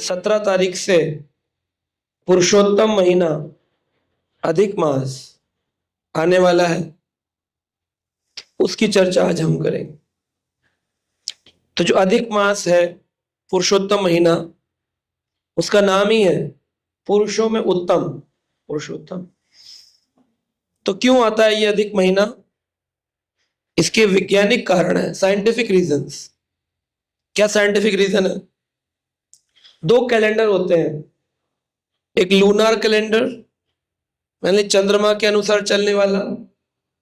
17 तारीख से पुरुषोत्तम महीना अधिक मास आने वाला है, उसकी चर्चा आज हम करेंगे। तो जो अधिक मास है, पुरुषोत्तम महीना, उसका नाम ही है पुरुषों में उत्तम, पुरुषोत्तम। तो क्यों आता है ये अधिक महीना? इसके वैज्ञानिक कारण है, साइंटिफिक रीजंस। क्या साइंटिफिक रीजन है? 2 कैलेंडर होते हैं, एक लूनार कैलेंडर यानी चंद्रमा के अनुसार चलने वाला,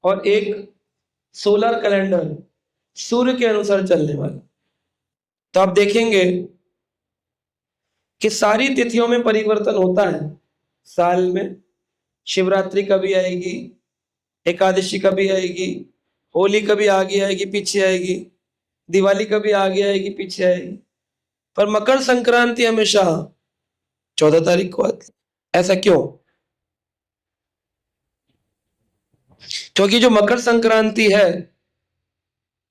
और एक सोलर कैलेंडर सूर्य के अनुसार चलने वाला। तो आप देखेंगे कि सारी तिथियों में परिवर्तन होता है साल में। शिवरात्रि कभी आएगी, एकादशी कभी आएगी, होली कभी आगे आएगी पीछे आएगी, दिवाली कभी आगे आएगी पीछे आएगी, पर मकर संक्रांति हमेशा 14 तारीख को आती। ऐसा क्यों? क्योंकि जो मकर संक्रांति है,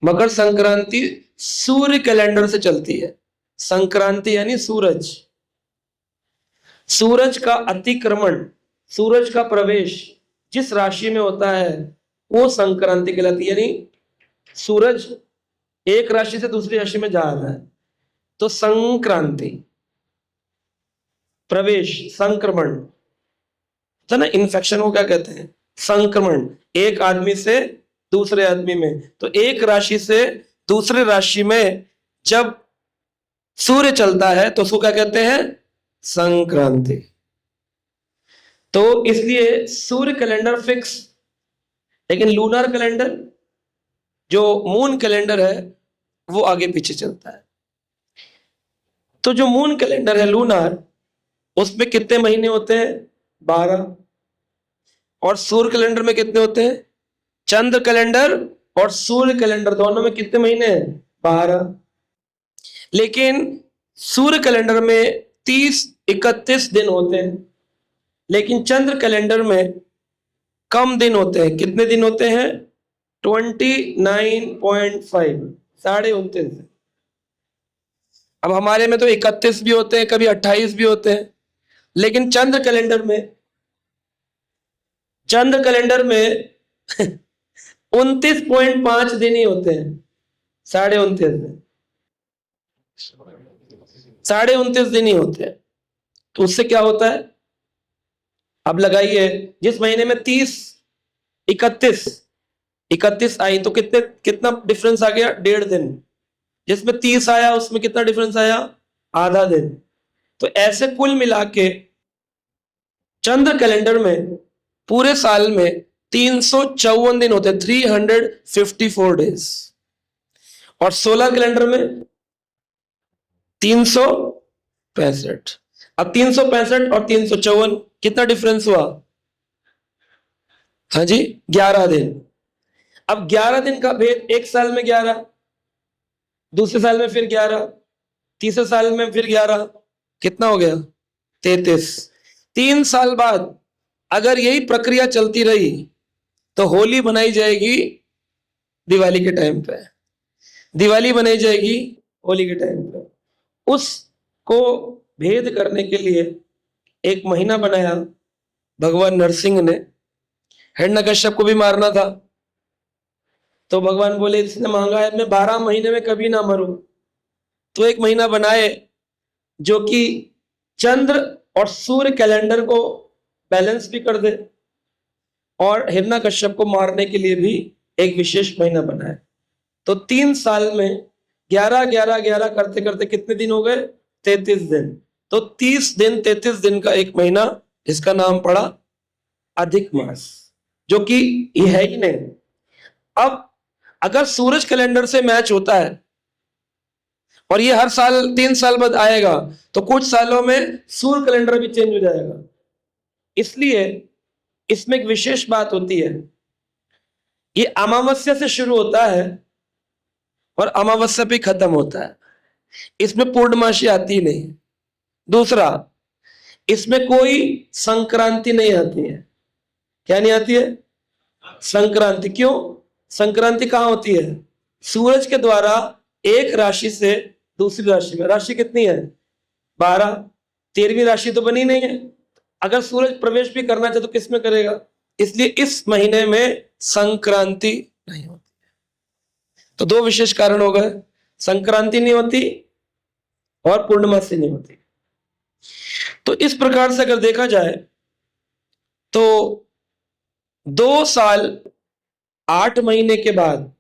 मकर संक्रांति सूर्य कैलेंडर से चलती है। संक्रांति यानी सूरज, सूरज का अतिक्रमण, सूरज का प्रवेश जिस राशि में होता है वो संक्रांति कहलाती है। यानी सूरज एक राशि से दूसरी राशि में जा रहा है तो संक्रांति, प्रवेश, संक्रमण था ना। इन्फेक्शन को क्या कहते हैं? संक्रमण, एक आदमी से दूसरे आदमी में। तो एक राशि से दूसरे राशि में जब सूर्य चलता है तो उसको क्या कहते हैं? संक्रांति। तो इसलिए सूर्य कैलेंडर फिक्स, लेकिन लूनार कैलेंडर जो मून कैलेंडर है वो आगे पीछे चलता है। तो जो मून कैलेंडर है लूनार, उसमें कितने महीने होते हैं? 12। और सूर्य कैलेंडर में कितने होते हैं? चंद्र कैलेंडर और सूर्य कैलेंडर दोनों में कितने महीने हैं? 12। लेकिन सूर्य कैलेंडर में 30-31 दिन होते हैं, लेकिन चंद्र कैलेंडर में कम दिन होते हैं। कितने दिन होते हैं? 29.5, 29.5। अब हमारे में तो 31 भी होते हैं, कभी 28 भी होते हैं, लेकिन चंद्र कैलेंडर में 29.5 दिन ही होते हैं। 29.5 दिन, 29.5 दिन ही होते हैं। तो उससे क्या होता है? अब लगाइए, जिस महीने में 31 आई तो कितना डिफरेंस आ गया? 1.5 दिन। जिसमें 30 आया उसमें कितना डिफरेंस आया? आधा दिन। तो ऐसे कुल मिला के चंद्र कैलेंडर में पूरे साल में 354 दिन होते हैं, 354 डेज। और सोलर कैलेंडर में 365। अब 365 और 354 कितना डिफरेंस हुआ? हाँ जी, 11 दिन। अब 11 दिन का भेद, एक साल में 11, दूसरे साल में फिर 11, तीसरे साल में फिर 11, कितना हो गया? 33। 3 साल बाद अगर यही प्रक्रिया चलती रही तो होली बनाई जाएगी दिवाली के टाइम पे, दिवाली बनाई जाएगी होली के टाइम पे। उसको भेद करने के लिए एक महीना बनाया भगवान नरसिंह ने। हिरण्यकश्यप को भी मारना था तो भगवान बोले इसने मांगा है मैं 12 महीने में कभी ना मरूं, तो एक महीना बनाए जो कि चंद्र और सूर्य कैलेंडर को बैलेंस भी कर दे, और हिरण्यकश्यप को मारने के लिए भी एक विशेष महीना बनाए। तो 3 साल में 11 करते करते कितने दिन हो गए? 33 दिन। तो 30 दिन, 33 दिन का एक महीना, इसका नाम पड़ा अधिक मास, जो कि ये है ही नहीं। अब अगर सूरज कैलेंडर से मैच होता है और ये हर साल 3 साल बाद आएगा तो कुछ सालों में सूर्य कैलेंडर भी चेंज हो जाएगा। इसलिए इसमें एक विशेष बात होती है, ये अमावस्या से शुरू होता है और अमावस्या पे खत्म होता है। इसमें पूर्णमासी आती नहीं। दूसरा, इसमें कोई संक्रांति नहीं आती है। क्या नहीं आती है? संक्रांति। क्यों? संक्रांति कहां होती है? सूरज के द्वारा एक राशि से दूसरी राशि में। राशि कितनी है? 12, 13वीं राशि तो बनी नहीं है। अगर सूरज प्रवेश भी करना चाहे तो किस में करेगा? इसलिए इस महीने में संक्रांति नहीं होती। तो दो विशेष कारण हो गए, संक्रांति नहीं होती और पूर्णमासी नहीं होती। तो इस प्रकार से अगर देखा जाए तो 2 साल 8 महीने के बाद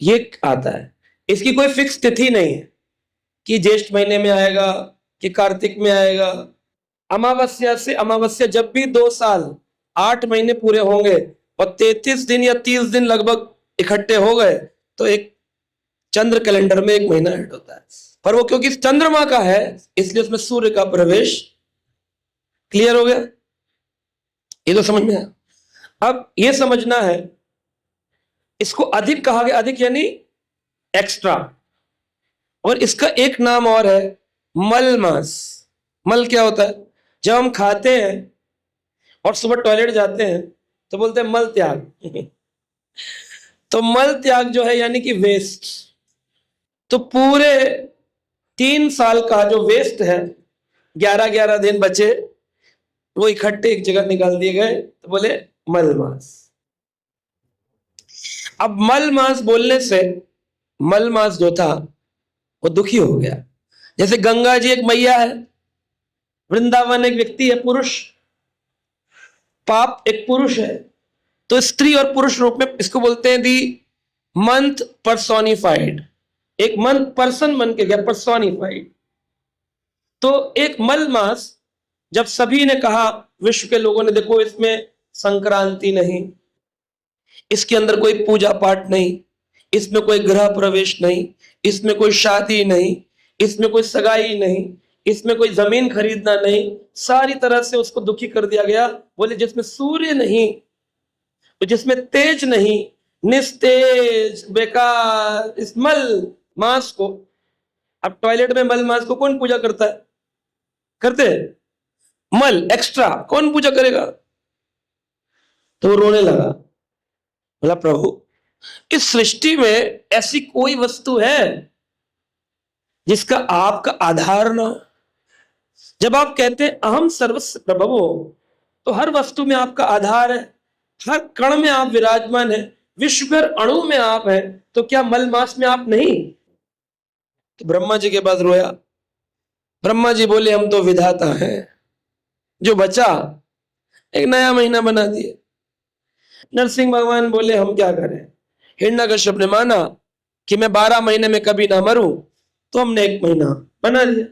ये आता है। इसकी कोई फिक्स तिथि नहीं है कि ज्येष्ठ महीने में आएगा कि कार्तिक में आएगा। अमावस्या से अमावस्या जब भी 2 साल 8 महीने पूरे होंगे और 33 दिन या 30 दिन लगभग इकट्ठे हो गए तो एक चंद्र कैलेंडर में एक महीना ऐड होता है। पर वो क्योंकि चंद्रमा का है इसलिए उसमें सूर्य का प्रवेश। क्लियर हो गया? ये तो समझ में आया। अब ये समझना है, इसको अधिक कहा गया, अधिक यानी एक्स्ट्रा, और इसका एक नाम और है मल मास। मल क्या होता है? जब हम खाते हैं और सुबह टॉयलेट जाते हैं तो बोलते हैं मल त्याग तो मल त्याग जो है यानी कि वेस्ट। तो पूरे 3 साल का जो वेस्ट है, 11-11 दिन बचे, वो इकट्ठे एक जगह निकाल दिए गए तो बोले मल मास। अब मल मास बोलने से मल मास जो था वो दुखी हो गया। जैसे गंगा जी एक मैया है, वृंदावन एक व्यक्ति है, पुरुष, पाप एक पुरुष है, तो स्त्री और पुरुष रूप में इसको बोलते हैं दी मंथ पर्सोनिफाइड। एक मंथ पर्सन बन के गया, पर्सोनिफाइड। तो एक मल मास जब सभी ने कहा, विश्व के लोगों ने, देखो इसमें संक्रांति नहीं, इसके अंदर कोई पूजा पाठ नहीं, इसमें कोई गृह प्रवेश नहीं, इसमें कोई शादी नहीं, इसमें कोई सगाई नहीं, इसमें कोई जमीन खरीदना नहीं, सारी तरह से उसको दुखी कर दिया गया। बोले जिसमें सूर्य नहीं, जिसमें तेज नहीं, निस्तेज, बेकार, इस मल मास को। अब टॉयलेट में मल मास को कौन पूजा करता है? करते हैं? मल एक्स्ट्रा कौन पूजा करेगा? तो वो रोने लगा, बोला प्रभु इस सृष्टि में ऐसी कोई वस्तु है जिसका आपका आधार ना हो? जब आप कहते हैं अहम सर्वस्य प्रभवो, तो हर वस्तु में आपका आधार है, हर कण में आप विराजमान है, विश्वभर अणु में आप हैं, तो क्या मल मास में आप नहीं? तो ब्रह्मा जी के पास रोया। ब्रह्मा जी बोले हम तो विधाता हैं, जो बचा एक नया महीना बना दिए। नरसिंह भगवान बोले हम क्या करें? हिरण्यकश्यप ने माना कि मैं 12 महीने में कभी ना मरूं, तो हमने 1 महीना बना दिया।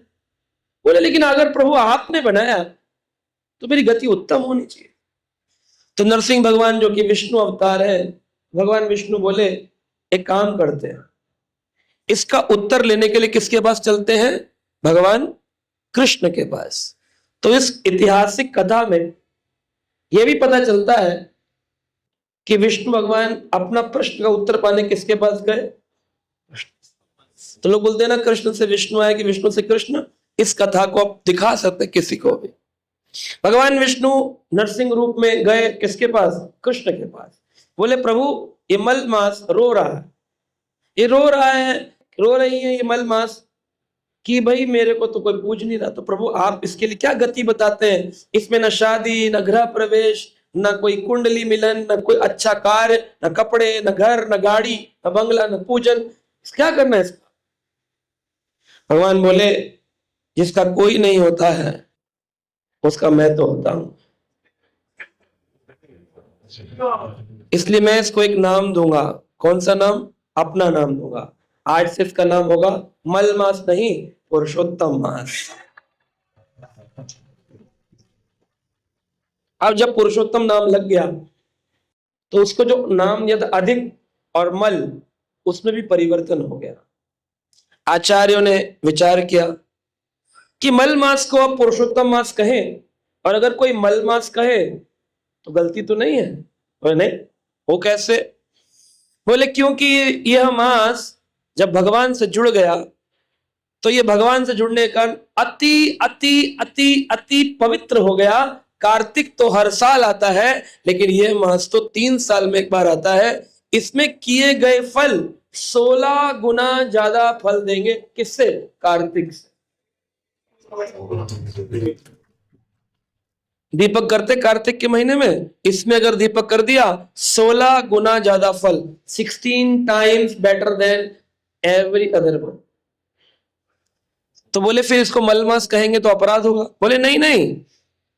बोले लेकिन अगर प्रभु आपने बनाया तो मेरी गति उत्तम होनी चाहिए। तो नरसिंह भगवान जो कि विष्णु अवतार है, भगवान विष्णु बोले एक काम करते हैं, इसका उत्तर लेने के लिए किसके पास चलते हैं? भगवान कृष्ण के पास। तो इस ऐतिहासिक कथा में यह भी पता चलता है कि विष्णु भगवान अपना प्रश्न का उत्तर पाने किसके पास गए? तो लोग बोलते हैं ना कृष्ण से विष्णु आए कि विष्णु से कृष्ण। इस कथा को आप दिखा सकते किसी को भी। भगवान विष्णु नरसिंह रूप में गए किसके पास? कृष्ण के पास। बोले प्रभु ये मल मास रो रहा है, ये रो रहा है, रो रही है ये मल मास कि भाई मेरे को तो कोई पूछ नहीं रहा, तो प्रभु आप इसके लिए क्या गति बताते हैं? इसमें न शादी, न गृह प्रवेश, न कोई कुंडली मिलन, न कोई अच्छा कार्य, न कपड़े, न घर, न गाड़ी, न बंगला, न पूजन, क्या करना है इसका? भगवान बोले जिसका कोई नहीं होता है उसका मैं तो होता हूं, इसलिए मैं इसको एक नाम दूंगा। कौन सा नाम? अपना नाम दूंगा। आज से इसका नाम होगा मल मास नहीं, पुरुषोत्तम मास। अब जब पुरुषोत्तम नाम लग गया तो उसको जो नाम दिया था अधिक और मल, उसमें भी परिवर्तन हो गया। आचार्यों ने विचार किया कि मल मास को आप पुरुषोत्तम मास कहें, और अगर कोई मल मास कहे तो गलती तो नहीं है? बोले नहीं, वो कैसे? बोले क्योंकि यह मास जब भगवान से जुड़ गया तो ये भगवान से जुड़ने का अति अति अति अति पवित्र हो गया। कार्तिक तो हर साल आता है, लेकिन यह मास तो 3 साल में एक बार आता है। इसमें किए गए फल 16 गुना ज्यादा फल देंगे। किससे? कार्तिक से। दीपक करते कार्तिक के महीने में, इसमें अगर दीपक कर दिया 16 गुना ज्यादा फल, 16 times better than every other one. तो बोले फिर इसको मल मास कहेंगे तो अपराध होगा। बोले नहीं नहीं,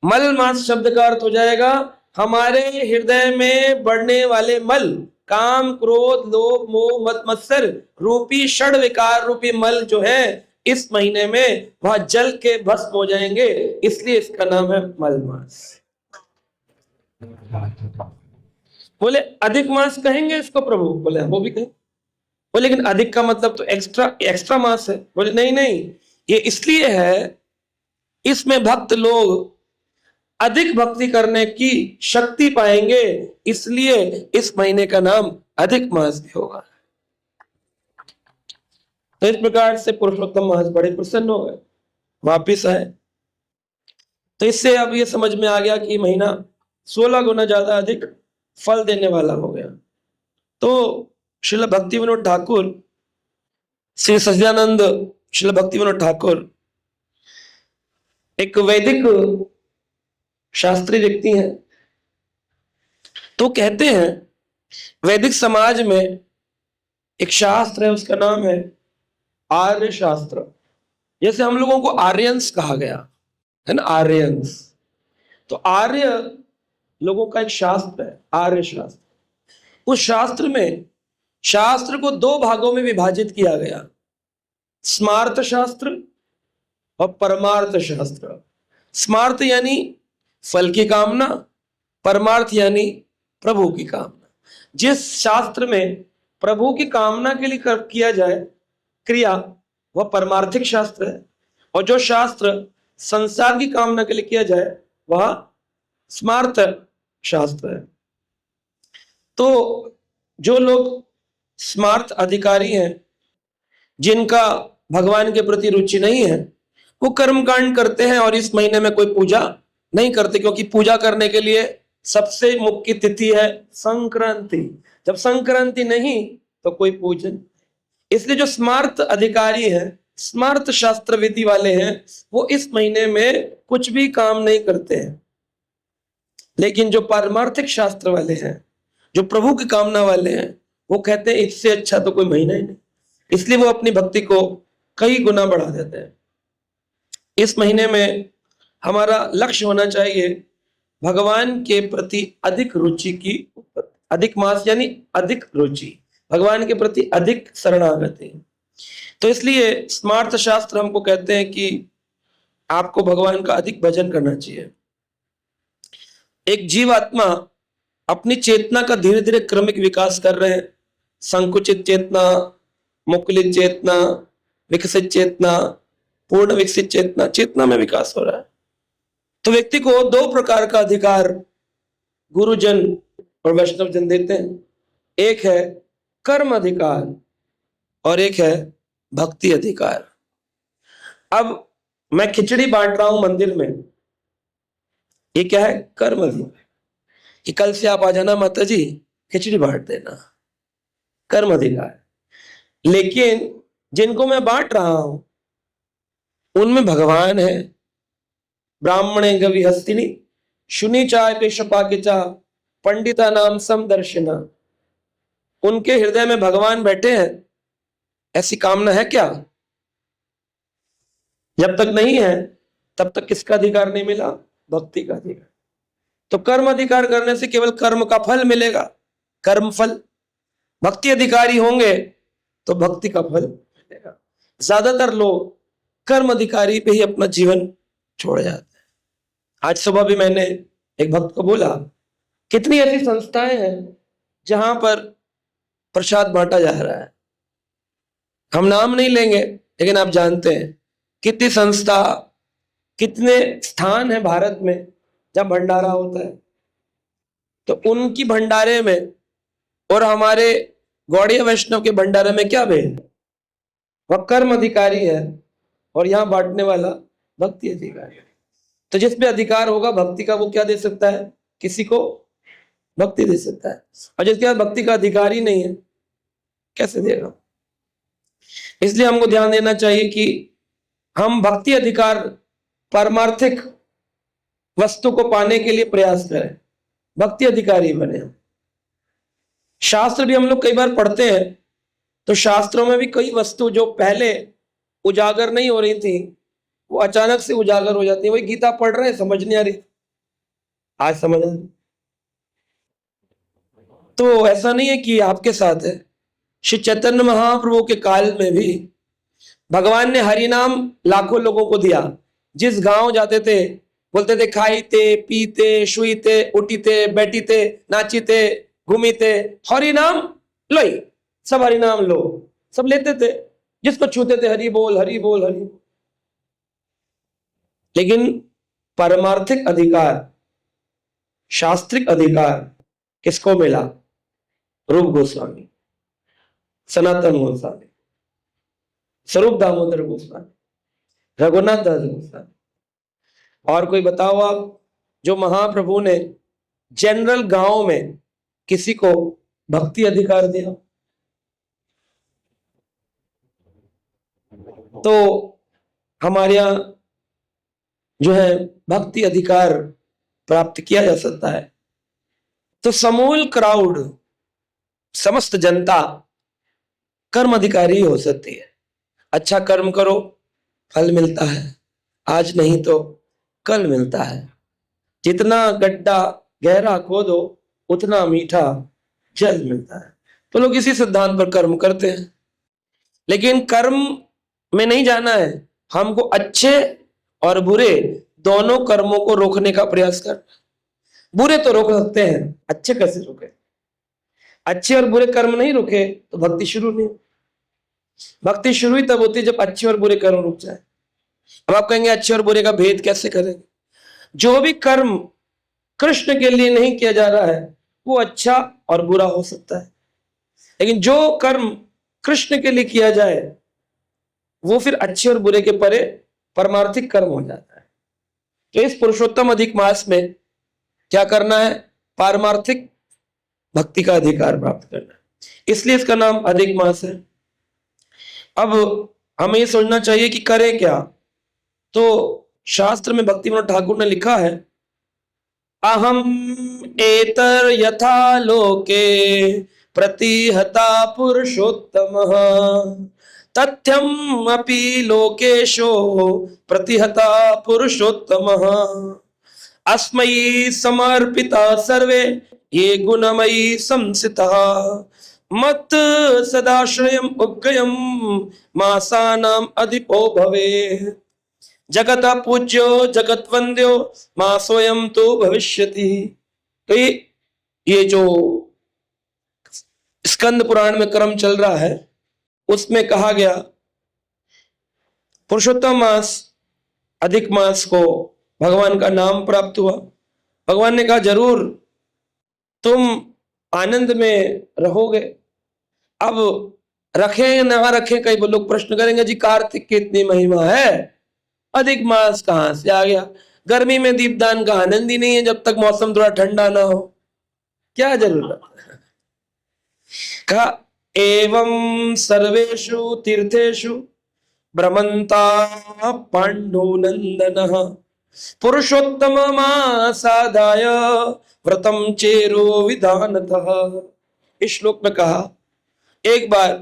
मल मास शब्द का अर्थ हो जाएगा हमारे हृदय में बढ़ने वाले मल, काम क्रोध लोभ मोह मत मत्सर रूपी षड विकार रूपी मल जो है इस महीने में वह जल के भस्म हो जाएंगे, इसलिए इसका नाम है मल मास। बोले अधिक मास कहेंगे इसको प्रभु? बोले वो भी कहें। बोले लेकिन अधिक का मतलब तो एक्स्ट्रा मास है। बोले नहीं नहीं, ये इसलिए है इसमें भक्त लोग अधिक भक्ति करने की शक्ति पाएंगे, इसलिए इस महीने का नाम अधिक मास भी होगा। तो इस प्रकार से पुरुषोत्तम मास बड़े प्रसन्न हो गए, वापिस आए। तो इससे अब ये समझ में आ गया कि महीना 16 गुना ज्यादा अधिक फल देने वाला हो गया। तो श्रील भक्ति विनोद ठाकुर, श्री सच्चिदानंद श्रील भक्ति विनोद ठाकुर एक वैदिक शास्त्री व्यक्ति हैं। तो कहते हैं वैदिक समाज में एक शास्त्र है, उसका नाम है आर्य शास्त्र। जैसे हम लोगों को आर्यंस कहा गया है ना, आर्यंस। तो आर्य लोगों का एक शास्त्र है, आर्य शास्त्र। उस शास्त्र में शास्त्र को 2 भागों में विभाजित किया गया, स्मार्त शास्त्र और परमार्थ शास्त्र। स्मार्त यानी फल की कामना, परमार्थ यानी प्रभु की कामना। जिस शास्त्र में प्रभु की कामना के लिए किया जाए क्रिया वह परमार्थिक शास्त्र है, और जो शास्त्र संसार की कामना के लिए किया जाए वह स्मार्त शास्त्र है। तो जो लोग स्मार्त अधिकारी हैं, जिनका भगवान के प्रति रुचि नहीं है, वो कर्मकांड करते हैं और इस महीने में कोई पूजा नहीं करते, क्योंकि पूजा करने के लिए सबसे मुख्य तिथि है संक्रांति। जब संक्रांति नहीं तो कोई पूजन। इसलिए जो स्मार्त अधिकारी हैं, स्मार्त शास्त्र विधि वाले हैं, वो इस महीने में कुछ भी काम नहीं करते हैं। लेकिन जो पारमार्थिक शास्त्र वाले हैं, जो प्रभु की कामना वाले हैं, वो कहते हैं इससे अच्छा तो कोई महीना ही नहीं। इसलिए वो अपनी भक्ति को कई गुना बढ़ा देते हैं। इस महीने में हमारा लक्ष्य होना चाहिए भगवान के प्रति अधिक रुचि की, अधिक मास यानी अधिक रुचि, भगवान के प्रति अधिक शरणागति। तो इसलिए स्मार्त शास्त्र हमको कहते हैं कि आपको भगवान का अधिक भजन करना चाहिए। एक जीवात्मा अपनी चेतना का धीरे धीरे क्रमिक विकास कर रहे हैं। संकुचित चेतना, मुकुलित चेतना, विकसित चेतना, पूर्ण विकसित चेतना, चेतना में विकास हो रहा है। तो व्यक्ति को 2 प्रकार का अधिकार गुरुजन और वैष्णव जन देते हैं। एक है कर्म अधिकार और एक है भक्ति अधिकार। अब मैं खिचड़ी बांट रहा हूं मंदिर में, ये क्या है? कर्म अधिकार। कि कल से आप आ जाना माता जी, खिचड़ी बांट देना, कर्म अधिकार। लेकिन जिनको मैं बांट रहा हूं उनमें भगवान है। ब्राह्मणे गवि हस्तिनी शुनि चाय पेशपाकिचा पंडिता नाम समदर्शिना। उनके हृदय में भगवान बैठे हैं, ऐसी कामना है क्या? जब तक नहीं है तब तक किसका अधिकार नहीं मिला? भक्ति का अधिकार। तो कर्म अधिकार करने से केवल कर्म का फल मिलेगा, कर्म फल। भक्ति अधिकारी होंगे तो भक्ति का फल मिलेगा। ज्यादातर लोग कर्म अधिकारी पे ही अपना जीवन छोड़ जाते हैं। आज सुबह भी मैंने एक भक्त को बोला, कितनी ऐसी संस्थाएं हैं जहां पर प्रसाद बांटा जा रहा है। हम नाम नहीं लेंगे, लेकिन आप जानते हैं कितनी संस्था, कितने स्थान है भारत में जब भंडारा होता है। तो उनकी भंडारे में और हमारे गौड़ीय वैष्णव के भंडारे में क्या भेद? वह कर्म अधिकारी है और यहाँ बांटने वाला भक्ति अधिकारी है। तो जिस पे अधिकार होगा भक्ति का, वो क्या दे सकता है? किसी को भक्ति दे सकता है। और जिसके पास भक्ति का अधिकार ही नहीं है, कैसे देगा? इसलिए हमको ध्यान देना चाहिए कि हम भक्ति अधिकार पारमार्थिक वस्तु को पाने के लिए प्रयास करें, भक्ति अधिकारी बने। शास्त्र भी हम लोग कई बार पढ़ते हैं तो शास्त्रों में भी कई वस्तु जो पहले उजागर नहीं हो रही थी वो अचानक से उजागर हो जाती है। वही गीता पढ़ रहे हैं, समझ नहीं आ रही, आज समझ आ रही। तो ऐसा नहीं है कि आपके साथ है। श्री चैतन्य महाप्रभु के काल में भी भगवान ने हरि नाम लाखों लोगों को दिया। जिस गांव जाते थे बोलते थे खाईते पीते शुईते उठीते बैठीते नाचीते घूमीते हरि नाम लो, सब हरि नाम लो, सब लेते थे। जिसको छूते थे हरि बोल हरि बोल हरि बोल। लेकिन पारमार्थिक अधिकार, शास्त्रिक अधिकार किसको मिला? रूप गोस्वामी, सनातन गोस्वामी, स्वरूप दामोदर गोस्वामी, रघुनाथ दास गोस्वामी। और कोई बताओ आप, जो महाप्रभु ने जनरल गांव में किसी को भक्ति अधिकार दिया? तो हमारे यहां जो है भक्ति अधिकार प्राप्त किया जा सकता है। तो समूल क्राउड, समस्त जनता कर्म अधिकारी हो सकती है। अच्छा कर्म करो, फल मिलता है, आज नहीं तो कल मिलता है। जितना गड्ढा गहरा खोदो उतना मीठा जल मिलता है। तो लोग इसी सिद्धांत पर कर्म करते हैं। लेकिन कर्म में नहीं जाना है, हमको अच्छे और बुरे दोनों कर्मों को रोकने का प्रयास करना। बुरे तो रोक सकते हैं, अच्छे कैसे रोके? अच्छे और बुरे कर्म नहीं रुके तो भक्ति शुरू नहीं। भक्ति शुरू ही तब होती है जब अच्छे और बुरे कर्म रुक जाए। अब आप कहेंगे अच्छे और बुरे का भेद कैसे करेंगे? जो भी कर्म कृष्ण के लिए नहीं किया जा रहा है वो अच्छा और बुरा हो सकता है, लेकिन जो कर्म कृष्ण के लिए किया जाए वो फिर अच्छे और बुरे के परे परमार्थिक कर्म हो जाता है। तो इस पुरुषोत्तम अधिक मास में क्या करना है? पारमार्थिक भक्ति का अधिकार प्राप्त करना है, इसलिए इसका नाम अधिक मास है। अब हमें ये सोचना चाहिए कि करें क्या। तो शास्त्र में भक्ति विनोद ठाकुर ने लिखा है, अहम एतर यथा लोके प्रतिहता पुरुषोत्तम तथ्यम अपि लोकेशो प्रतिहता पुरुषोत्तम अस्मयि समर्पिता सर्वे ये गुणमयी संसिता मत सदाश्रयम उग्गयम मासानाम अधिपो भवे जगत पूज्यो जगत वंद्यो मां स्वयं तो भविष्यति। तो ये जो स्कंद पुराण में क्रम चल रहा है उसमें कहा गया पुरुषोत्तम मास अधिक मास को भगवान का नाम प्राप्त हुआ। भगवान ने कहा जरूर तुम आनंद में रहोगे। अब रखें ना रखें, कई लोग प्रश्न करेंगे जी कार्तिक की इतनी महिमा है, अधिक मास कहां से आ गया? गर्मी में दीपदान का आनंद ही नहीं है जब तक मौसम थोड़ा ठंडा ना हो, क्या जरूरत है? कहा एवं सर्वेषु तीर्थेषु भ्रमन्ता पांडुनंदनः पुरुषोत्तम मासादाय व्रतम चेरो विधानतः। इस श्लोक में कहा एक बार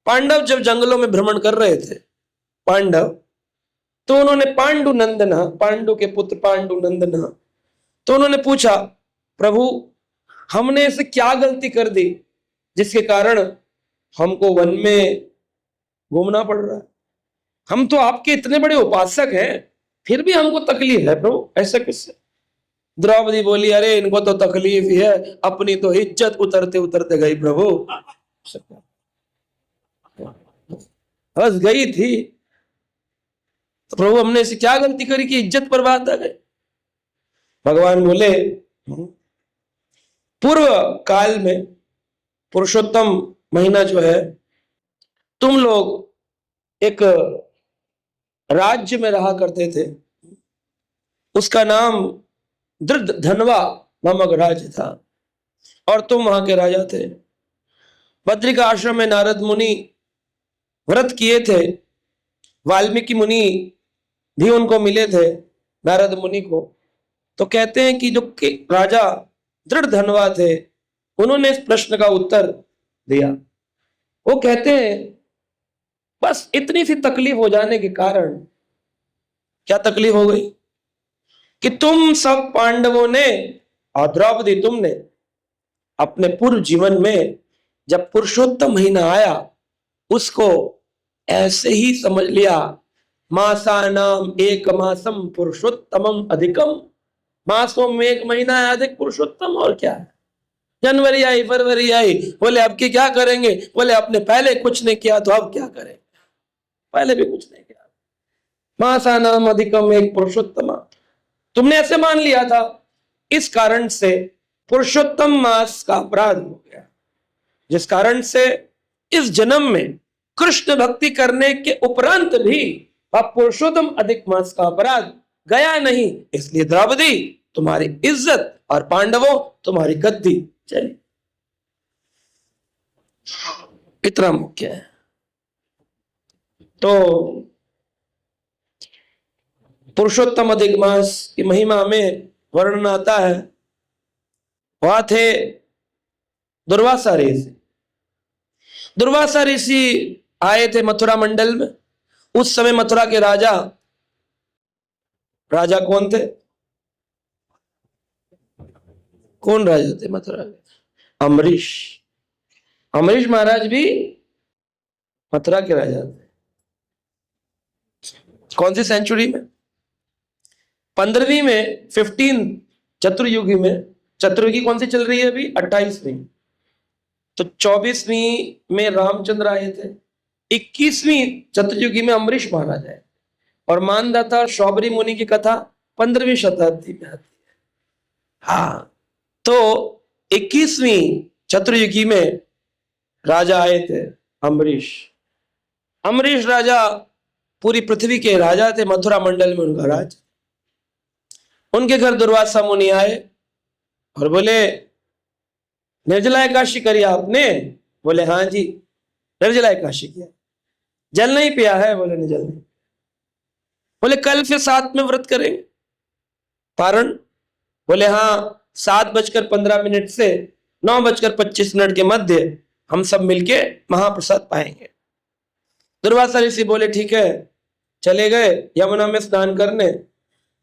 पांडव जब जंगलों में भ्रमण कर रहे थे, पांडव, तो उन्होंने पांडुनंदन, पांडु के पुत्र पांडुनंदन, तो उन्होंने पूछा प्रभु हमने ऐसे क्या गलती कर दी जिसके कारण हमको वन में घूमना पड़ रहा है? हम तो आपके इतने बड़े उपासक हैं फिर भी हमको तकलीफ है प्रभु, ऐसा किससे? द्रौपदी बोली अरे इनको तो तकलीफ ही है, अपनी तो इज्जत उतरते उतरते गई प्रभु, हंस गई थी। तो प्रभु हमने ऐसी क्या गलती करी कि इज्जत पर बात आ गई? भगवान बोले पूर्व काल में पुरुषोत्तम महीना जो है तुम लोग एक राज्य में रहा करते थे, उसका नाम धृतधनवा नामक राज्य था और तुम वहां के राजा थे। बद्रिका आश्रम में नारद मुनि व्रत किए थे, वाल्मीकि मुनि भी उनको मिले थे, नारद मुनि को, तो कहते हैं कि जो राजा दृढ़ धनवा थे, उन्होंने इस प्रश्न का उत्तर दिया। वो कहते हैं बस इतनी सी तकलीफ हो जाने के कारण, क्या तकलीफ हो गई कि तुम सब पांडवों ने और द्रौपदी तुमने अपने पूर्व जीवन में जब पुरुषोत्तम महीना आया उसको ऐसे ही समझ लिया, मासानाम एक मासम पुरुषोत्तमम अधिकम, मासों में एक महीना है अधिक पुरुषोत्तम, और क्या है। जनवरी आई, फरवरी आई, बोले अब की क्या करेंगे, बोले आपने पहले कुछ नहीं किया तो अब क्या करें, पहले भी कुछ नहीं किया। मासानाम अधिकम एक पुरुषोत्तम, तुमने ऐसे मान लिया था, इस कारण से पुरुषोत्तम मास का अपराध हो गया, जिस कारण से इस जन्म में कृष्ण भक्ति करने के उपरांत भी अब पुरुषोत्तम अधिक मास का अपराध गया नहीं, इसलिए द्रौपदी तुम्हारी इज्जत और पांडवों तुम्हारी गद्दी चली। इतना मुख्य है। तो पुरुषोत्तम अधिक मास की महिमा में वर्णन आता है, वहां थे दुर्वासा ऋषि। दुर्वासा ऋषि आए थे मथुरा मंडल में। उस समय मथुरा के राजा कौन थे? कौन राजा थे मथुरा के? अम्बरीश। अम्बरीश महाराज भी मथुरा के राजा थे। कौन सी सेंचुरी में? 15वीं में, 15 चतुर्युगी में। चतुर्युगी कौन सी चल रही है अभी? 28वीं। तो 24वीं में रामचंद्र आए थे, 21वीं चतुर्युगी में अम्बरीश महाराज आए, और मानदाता शौबरी मुनि की कथा 15वीं शताब्दी में आती है। हाँ, तो 21वीं चतुर्युगी में राजा आए थे अम्बरीश। अम्बरीश राजा पूरी पृथ्वी के राजा थे, मथुरा मंडल में उनका राज। उनके घर दुर्वासा मुनि आए और बोले, निर्जला एकादशी करी आपने? बोले हाँ जी, निर्जला एकादशी किया। जल नहीं पिया है? बोले नहीं, जल नहीं। बोले कल फिर 7 में व्रत करेंगे पारण? बोले हाँ, 7:15 से 9:25 के मध्य हम सब मिलके महाप्रसाद पाएंगे। दुर्वासा ऋषि बोले ठीक है। चले गए यमुना में स्नान करने।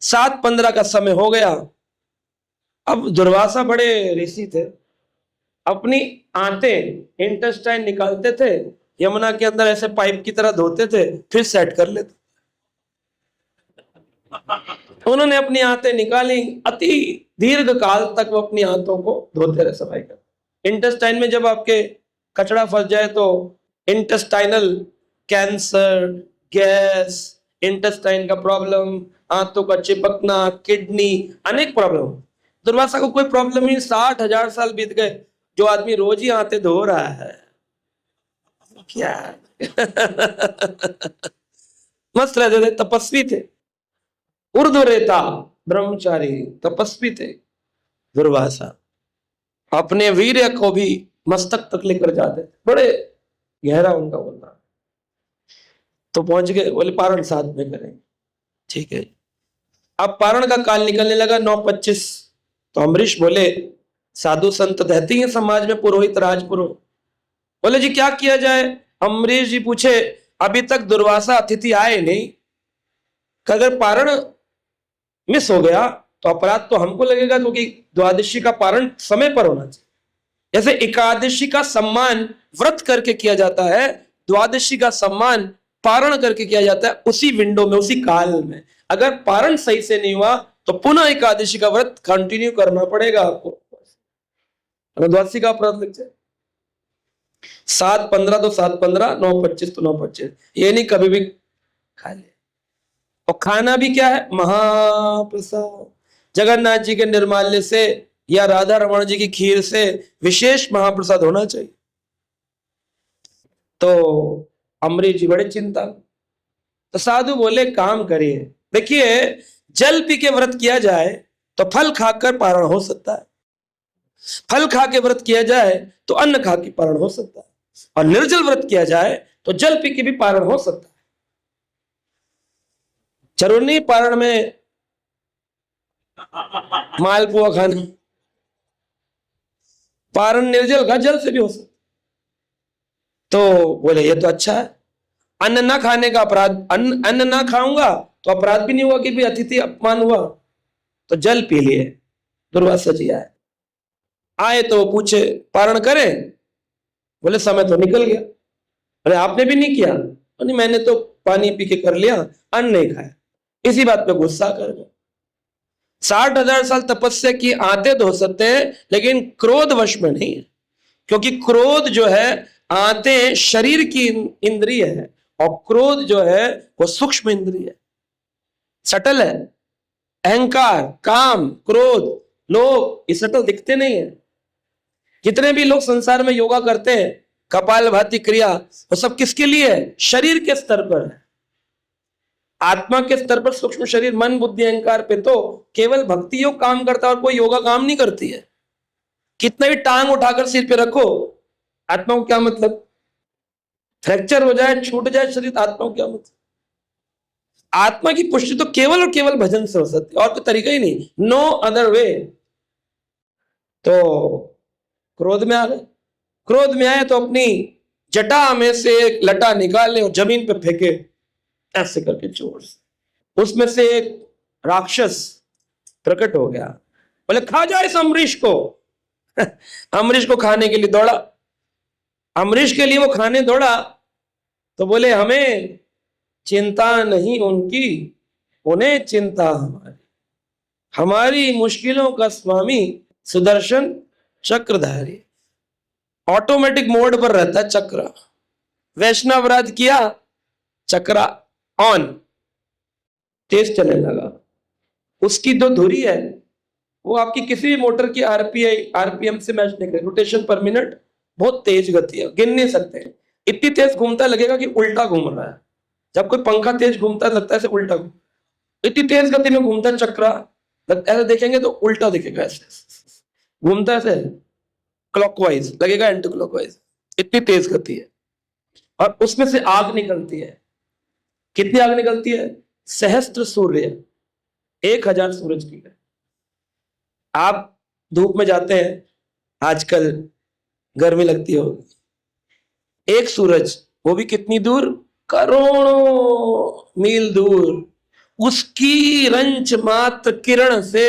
7:15 का समय हो गया। अब दुर्वासा बड़े ऋषि थे, अपनी आंतें इंटेस्टाइन निकालते थे, यमुना के अंदर ऐसे पाइप की तरह धोते थे, फिर सेट कर लेते। उन्होंने अपनी आंतें निकाली, अति दीर्घ काल तक वो अपनी आंतों को धोते रहे, सफाई कर। इंटेस्टाइन में जब आपके कचरा फंस जाए तो इंटेस्टाइनल कैंसर, गैस, इंटेस्टाइन का प्रॉब्लम, आंतों का चिपकना, किडनी, अनेक प्रॉब्लम। दुर्वासा को कोई प्रॉब्लम नहीं। 60,000 साल बीत गए, जो आदमी रोज ही आते धो रहा है, क्या मस्त रहते थे, तपस्वी थे, ऊर्ध्वरेता ब्रह्मचारी तपस्वी थे। दुर्वासा अपने वीर्य को भी मस्तक तक लेकर जाते थे, बड़े गहरा उनका बोलना। तो पहुंच गए, बोले पारण 7 में करेंगे। ठीक है। अब पारण का काल निकलने लगा 9:25। तो अम्बरीश बोले, साधु संत रहते हैं समाज में, पुरोहित राजपुरोहित। बोले जी क्या किया जाए? अम्बरीश जी पूछे, अभी तक दुर्वासा अतिथि आए नहीं, अगर पारण मिस हो गया तो अपराध तो हमको लगेगा, क्योंकि द्वादशी का पारण समय पर होना चाहिए। जैसे एकादशी का सम्मान व्रत करके किया जाता है, द्वादशी का सम्मान पारण करके किया जाता है, उसी विंडो में, उसी काल में। अगर पारण सही से नहीं हुआ तो पुनः एकादशी का व्रत कंटिन्यू करना पड़ेगा आपको, द्वादशी का अपराध लग जाए। 7:15 तो 7:15, 9:25 तो 9:25, ये नहीं कभी भी खा ले। और खाना भी क्या है? महाप्रसाद। जगन्नाथ जी के निर्माल्य से या राधा रमण जी की खीर से विशेष महाप्रसाद होना चाहिए। तो अम्बरीश जी बड़े चिंता। तो साधु बोले काम करिए, देखिए जल पी के व्रत किया जाए तो फल खाकर पारण हो सकता है, फल खा के व्रत किया जाए तो अन्न खा के पारण हो सकता है, और निर्जल व्रत किया जाए तो जल पी के भी पारण हो सकता है। जरूर नहीं पारण में मालपुआ खाना, पारण निर्जल का जल से भी हो सकता। तो बोले ये तो अच्छा है, अन्न ना खाने का अपराध, अन्न ना खाऊंगा तो अपराध भी नहीं हुआ कि भी अतिथि अपमान हुआ, तो जल पी लिए। दुर्वासा जी आए तो पूछे पारण करें? बोले समय तो निकल गया। अरे आपने भी नहीं किया? नहीं मैंने तो पानी पी के कर लिया, अन्न नहीं खाया। इसी बात पे गुस्सा कर गए। 60,000 साल तपस्या की आंतें धो सकते हैं, लेकिन क्रोध वश में नहीं है, क्योंकि क्रोध जो है, आंतें शरीर की इंद्रिय है और क्रोध जो है वो सूक्ष्म इंद्रिय है, सटल है। अहंकार, काम, क्रोध, लोभ, ये सटल दिखते नहीं है। जितने भी लोग संसार में योगा करते हैं, कपालभाति क्रिया, वो सब किसके लिए है? शरीर के स्तर पर है। आत्मा के स्तर पर सूक्ष्म शरीर, मन, बुद्धि, अहंकार पे तो केवल भक्ति योग काम करता है और कोई योगा काम नहीं करती है। कितना भी टांग उठाकर सिर पे रखो, आत्मा को क्या मतलब? फ्रैक्चर हो जाए, छूट जाए शरीर, आत्मा को क्या मतलब? आत्मा की पुष्टि तो केवल और केवल भजन से हो सकती है, और कोई तरीका ही नहीं, नो अदर वे। तो क्रोध में आ गए। क्रोध में आए तो अपनी जटा में से एक लटा निकाले और जमीन पे फेंके, ऐसे करके जोर से। उसमें से एक राक्षस प्रकट हो गया, बोले खा जाए इस अम्बरीश को। अम्बरीश को खाने के लिए दौड़ा। अम्बरीश के लिए वो खाने दौड़ा तो बोले हमें चिंता नहीं उनकी, उन्हें चिंता हमारी। हमारी मुश्किलों का स्वामी सुदर्शन चक्रधारी। ऑटोमेटिक मोड पर रहता है चक्र। वैष्णव अपराध किया, चक्र ऑन, तेज चलने लगा। उसकी जो धुरी है वो आपकी किसी भी मोटर की आरपीएम से मैच नहीं करेगी। रोटेशन पर मिनट बहुत तेज गति है, गिन नहीं सकते। इतनी तेज घूमता लगेगा कि उल्टा घूम रहा है। जब कोई पंखा तेज घूमता लगता है ऐसे उल्टा घूम, इतनी तेज गति में घूमता है चक्रा, ऐसे देखेंगे तो उल्टा दिखेगा, ऐसे घूमता है, ऐसे क्लॉकवाइज लगेगा, एंटी क्लॉकवाइज, इतनी तेज गति है। और उसमें से आग निकलती है। कितनी आग निकलती है? सहस्त्र सूर्य, 1000 सूरज की है। आप धूप में जाते हैं, आजकल गर्मी लगती होगी, एक सूरज, वो भी कितनी दूर, करोड़ों मील दूर, उसकी रंच मात्र किरण से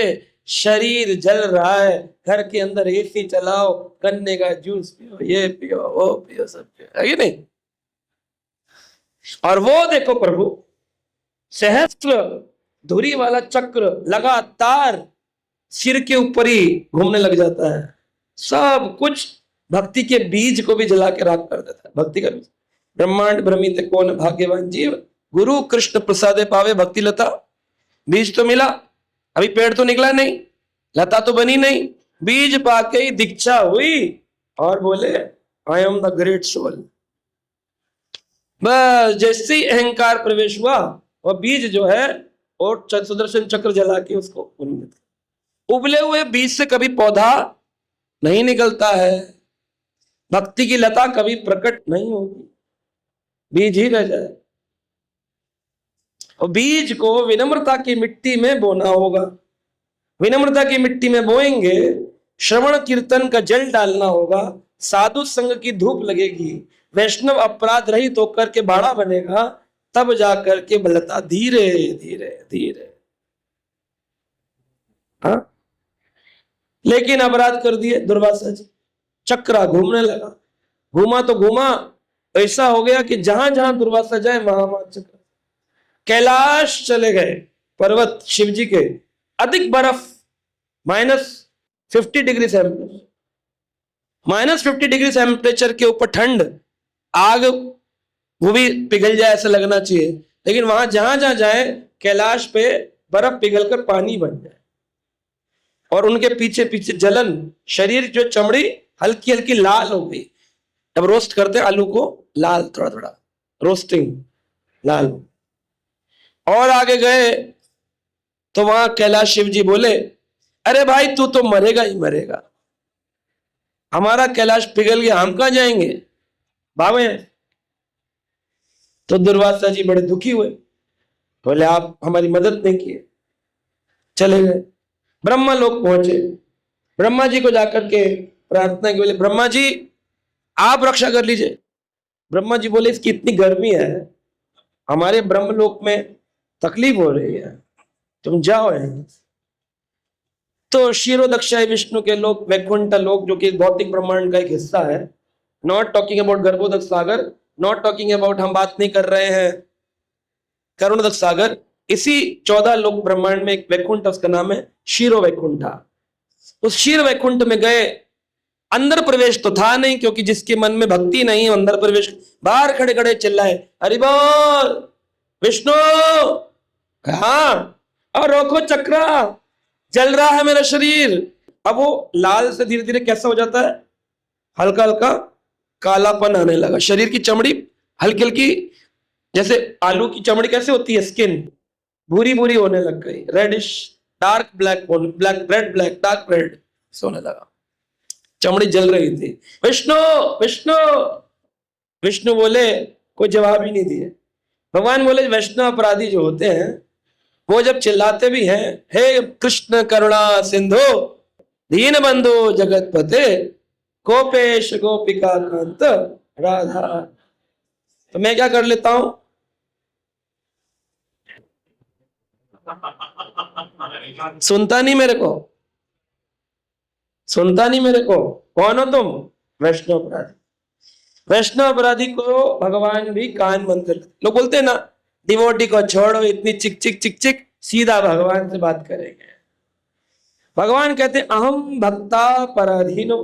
शरीर जल रहा है। घर के अंदर एसी चलाओ, गन्ने का जूस पियो, ये पियो, वो पियो, सब पियो, है कि नहीं? और वो देखो प्रभु, सहस्त्र धुरी वाला चक्र लगातार सिर के ऊपर ही घूमने लग जाता है। सब कुछ भक्ति के बीज को भी जला के राख कर देता है। भक्ति का बीज, ब्रह्मांड भ्रमित कौन भाग्यवान जीव, गुरु कृष्ण प्रसादे पावे भक्ति लता। बीज तो मिला, अभी पेड़ तो निकला नहीं, लता तो बनी नहीं, बीज पाके ही दीक्षा हुई और बोले I am the great soul. बस जैसे ही अहंकार प्रवेश हुआ, वह बीज जो है और सुदर्शन चक्र जला के उसको उन्नत। उबले हुए बीज से कभी पौधा नहीं निकलता है, भक्ति की लता कभी प्रकट नहीं होगी, बीज ही रह जाए। और बीज को विनम्रता की मिट्टी में बोना होगा। विनम्रता की मिट्टी में बोएंगे, श्रवण कीर्तन का जल डालना होगा, साधु संग की धूप लगेगी, वैष्णव अपराध रहित होकर के बाड़ा बनेगा, तब जाकर के बलता धीरे धीरे धीरे। हाँ, लेकिन अपराध कर दिए दुर्वासा जी, चक्रा घूमने लगा। घूमा तो घूमा, ऐसा हो गया कि जहां जहां दुर्वासा जाए वहां वहां चक्र। कैलाश चले गए, पर्वत शिव जी के, अधिक बर्फ, -50 डिग्री टेम्परेचर, -50 डिग्री टेम्परेचर के ऊपर ठंड, आग वो भी पिघल जाए ऐसा लगना चाहिए। लेकिन वहां जहां जहां जाए कैलाश पे बर्फ पिघलकर पानी बन जाए, और उनके पीछे पीछे जलन, शरीर जो चमड़ी हल्की हल्की लाल हो गई। जब रोस्ट करते हैं आलू को, लाल थोड़ा थोड़ा रोस्टिंग लाल। और आगे गए तो वहां कैलाश शिव जी बोले अरे भाई तू तो मरेगा ही मरेगा, हमारा कैलाश पिघल गया, हम कहां जाएंगे, भावे। तो दुर्वासा जी बड़े दुखी हुए, बोले आप हमारी मदद नहीं किए, चले गए। ब्रह्मा लोग पहुंचे, ब्रह्मा जी को जाकर के प्रार्थना की, बोले ब्रह्मा जी आप रक्षा कर लीजिए। ब्रह्मा जी बोले इसकी इतनी गर्मी है, हमारे ब्रह्मलोक में तकलीफ हो रही है, तुम जाओ यहां। तो क्षीरोदक्षाय विष्णु के लोक, वैकुंठ लोक, जो कि भौतिक ब्रह्मांड का एक हिस्सा है, नॉट टॉकिंग अबाउट गर्भोदक सागर, नॉट टॉकिंग अबाउट, हम बात नहीं कर रहे हैं करुणोदक सागर, इसी 14 लोक ब्रह्मांड में एक वैकुंठ, उसका नाम है क्षीरो वैकुंठा। उस क्षीर वैकुंठ में गए, अंदर प्रवेश तो था नहीं, क्योंकि जिसके मन में भक्ति नहीं है अंदर प्रवेश, बाहर खड़े खड़े चिल्लाए हरि बोल विष्णु, हाँ और रोको चक्रा, जल रहा है मेरा शरीर। अब वो लाल से धीरे धीरे कैसा हो जाता है, हल्का हल्का कालापन आने लगा, शरीर की चमड़ी हल्की हल्की, जैसे आलू की चमड़ी कैसे होती है, स्किन भूरी भूरी होने लग गई, reddish dark black, black red black dark red होने लगा, चमड़ी जल रही थी। विष्णु विष्णु विष्णु बोले, कोई जवाब ही नहीं दिए। भगवान बोले वैष्णव अपराधी जो होते हैं वो जब चिल्लाते भी हैं, हे कृष्ण करुणा सिंधु दीन बंधु जगत पते गोपेश गोपिका कांत राधा, तो मैं क्या कर लेता हूं, सुनता नहीं मेरे को, सुनता नहीं मेरे को, कौन हो तुम, वैष्णव अपराधी। वैष्णव अपराधी को भगवान भी कान बंद कर, लोग बोलते हैं ना डिवोटी को छोड़ो, इतनी चिक चिक चिक चिक, सीधा भगवान से बात करेंगे। भगवान कहते अहम भक्ता पराधीनो,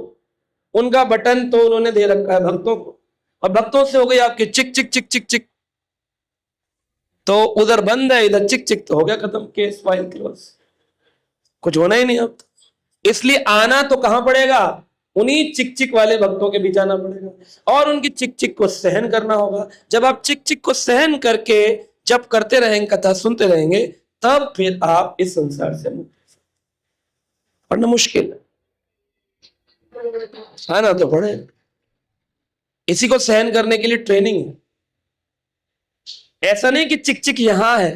उनका बटन तो उन्होंने दे रखा है भक्तों को, और भक्तों से हो गई आपकी चिक चिक चिक चिक चिक, तो उधर बंद है इधर चिक चिक, तो हो गया खत्म, केस फाइल क्लोज, कुछ होना ही नहीं अब। इसलिए आना तो कहां पड़ेगा, उन्हीं चिक चिक वाले भक्तों के बीच आना पड़ेगा, और उनकी चिक चिक को सहन करना होगा। जब आप चिक चिक को सहन करके जब करते रहेंगे, कथा सुनते रहेंगे, तब फिर आप इस संसार से मुक्त, वरना मुश्किल है ना, तो पड़े। इसी को सहन करने के लिए ट्रेनिंग है, ऐसा नहीं कि चिक चिक यहां है,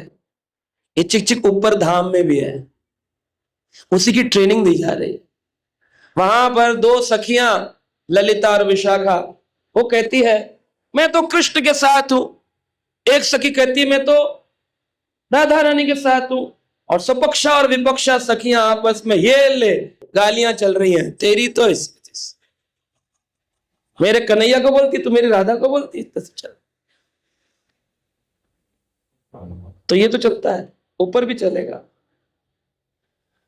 ये चिक चिक ऊपर धाम में भी है, उसी की ट्रेनिंग दी जा रही है। वहां पर दो सखियां ललिता और विशाखा, वो कहती है मैं तो कृष्ण के साथ हूं, एक सखी कहती है मैं तो राधा रानी के साथ हूं, और सपक्षा और विपक्षा सखियां आपस में ये ले गालियां चल रही हैं, तेरी तो इस मेरे कन्हैया को बोलती, तू मेरी राधा को बोलती, चल। तो ये तो चलता है, ऊपर भी चलेगा,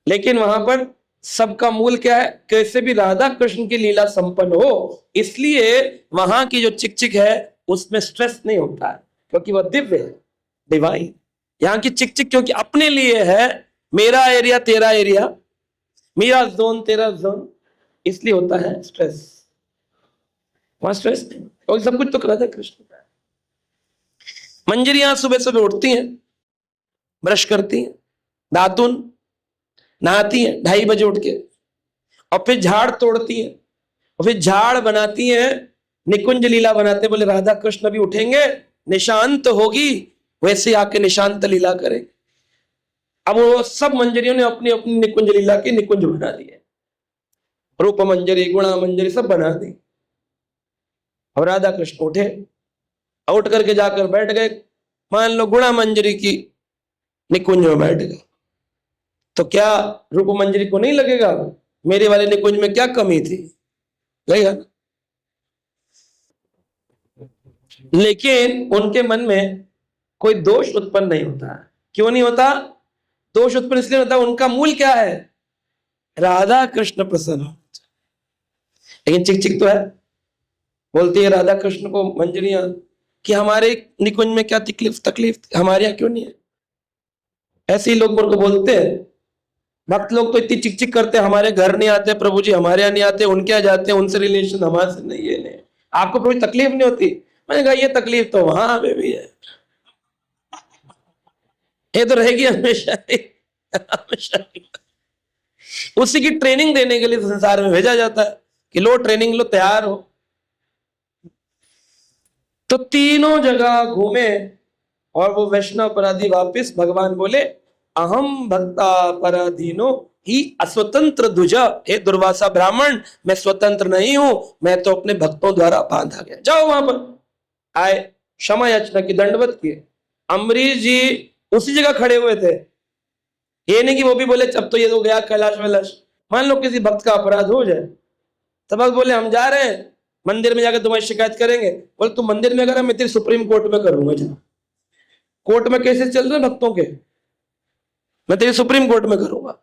लेकिन वहां पर सबका मूल क्या है, कैसे भी राधा कृष्ण की लीला संपन्न हो, इसलिए वहां की जो चिक चिक है उसमें स्ट्रेस नहीं होता है, क्योंकि वह दिव्य है, डिवाइन। यहाँ की चिक चिक क्योंकि अपने लिए है, मेरा एरिया तेरा एरिया, मेरा जोन तेरा जोन, इसलिए होता है स्ट्रेस। वहां स्ट्रेस नहीं, क्योंकि सब कुछ तो राधा कृष्ण का है। मंजरियां सुबह सुबह उठती हैं, ब्रश करती हैं, दातुन नहाती हैं 2:30 बजे उठ के, और फिर झाड़ तोड़ती हैं, और फिर झाड़ बनाती हैं, निकुंज लीला बनाते, बोले राधा कृष्ण भी उठेंगे, निशांत होगी, वैसे आके निशांत लीला करें। अब वो सब मंजरियों ने अपनी अपनी निकुंज लीला की निकुंज बना दिए, रूप मंजरी गुणा मंजरी सब बना दी। अब राधा कृष्ण उठे, उठ करके जाकर बैठ गए, मान लो गुणा मंजरी की निकुंज में बैठ गए, तो क्या रूप मंजरी को नहीं लगेगा मेरे वाले निकुंज में क्या कमी थी, लगेगा। लेकिन उनके मन में कोई दोष उत्पन्न नहीं होता। क्यों नहीं होता, दोष उत्पन्न इसलिए होता, उनका मूल क्या है, राधा कृष्ण प्रसन्न। लेकिन चिक चिक तो है, बोलती है राधा कृष्ण को मंजरियां कि हमारे निकुंज में क्या तकलीफ हमारे यहाँ क्यों नहीं है। ऐसे ही लोग उनको बोलते हैं, भक्त लोग तो इतनी चिक चिक करते हैं, हमारे घर नहीं आते प्रभु जी, हमारे यहाँ नहीं आते, उनके यहाँ जाते हैं, उनसे रिलेशन हमारे से नहीं, ये नहीं, आपको कोई तकलीफ नहीं होती। मैंने कहा ये तकलीफ तो वहां हमें भी है, ये तो रहेगी हमेशा हमेशा। उसी की ट्रेनिंग देने के लिए संसार में भेजा जाता है कि लो ट्रेनिंग लो, तैयार हो। तो तीनों जगह घूमे, और वो वैष्णव अपराधी वापिस भगवान बोले अहम भक्ता पराधीनो ही अस्वतंत्र दुजा, हे दुर्वासा ब्राह्मण, मैं स्वतंत्र नहीं हूं, मैं तो अपने भक्तों द्वारा बांधा गया। जाओ वहां पर। आए, क्षमा याचना की, दंडवत किए। अम्बरीश जी उसी जगह खड़े हुए थे। ये नहीं कि वो भी बोले अब तो ये हो गया कैलाश वैलाश। मान लो किसी भक्त का अपराध हो जाए, तब भक्त बोले हम जा रहे हैं मंदिर में, जाकर तुम्हारी शिकायत करेंगे। बोले तुम मंदिर में करा, मैं तेरी सुप्रीम कोर्ट में करूंगा। जा, कोर्ट में केसेस चल रहे हैं भक्तों के, मैं तेरी सुप्रीम कोर्ट में करूंगा।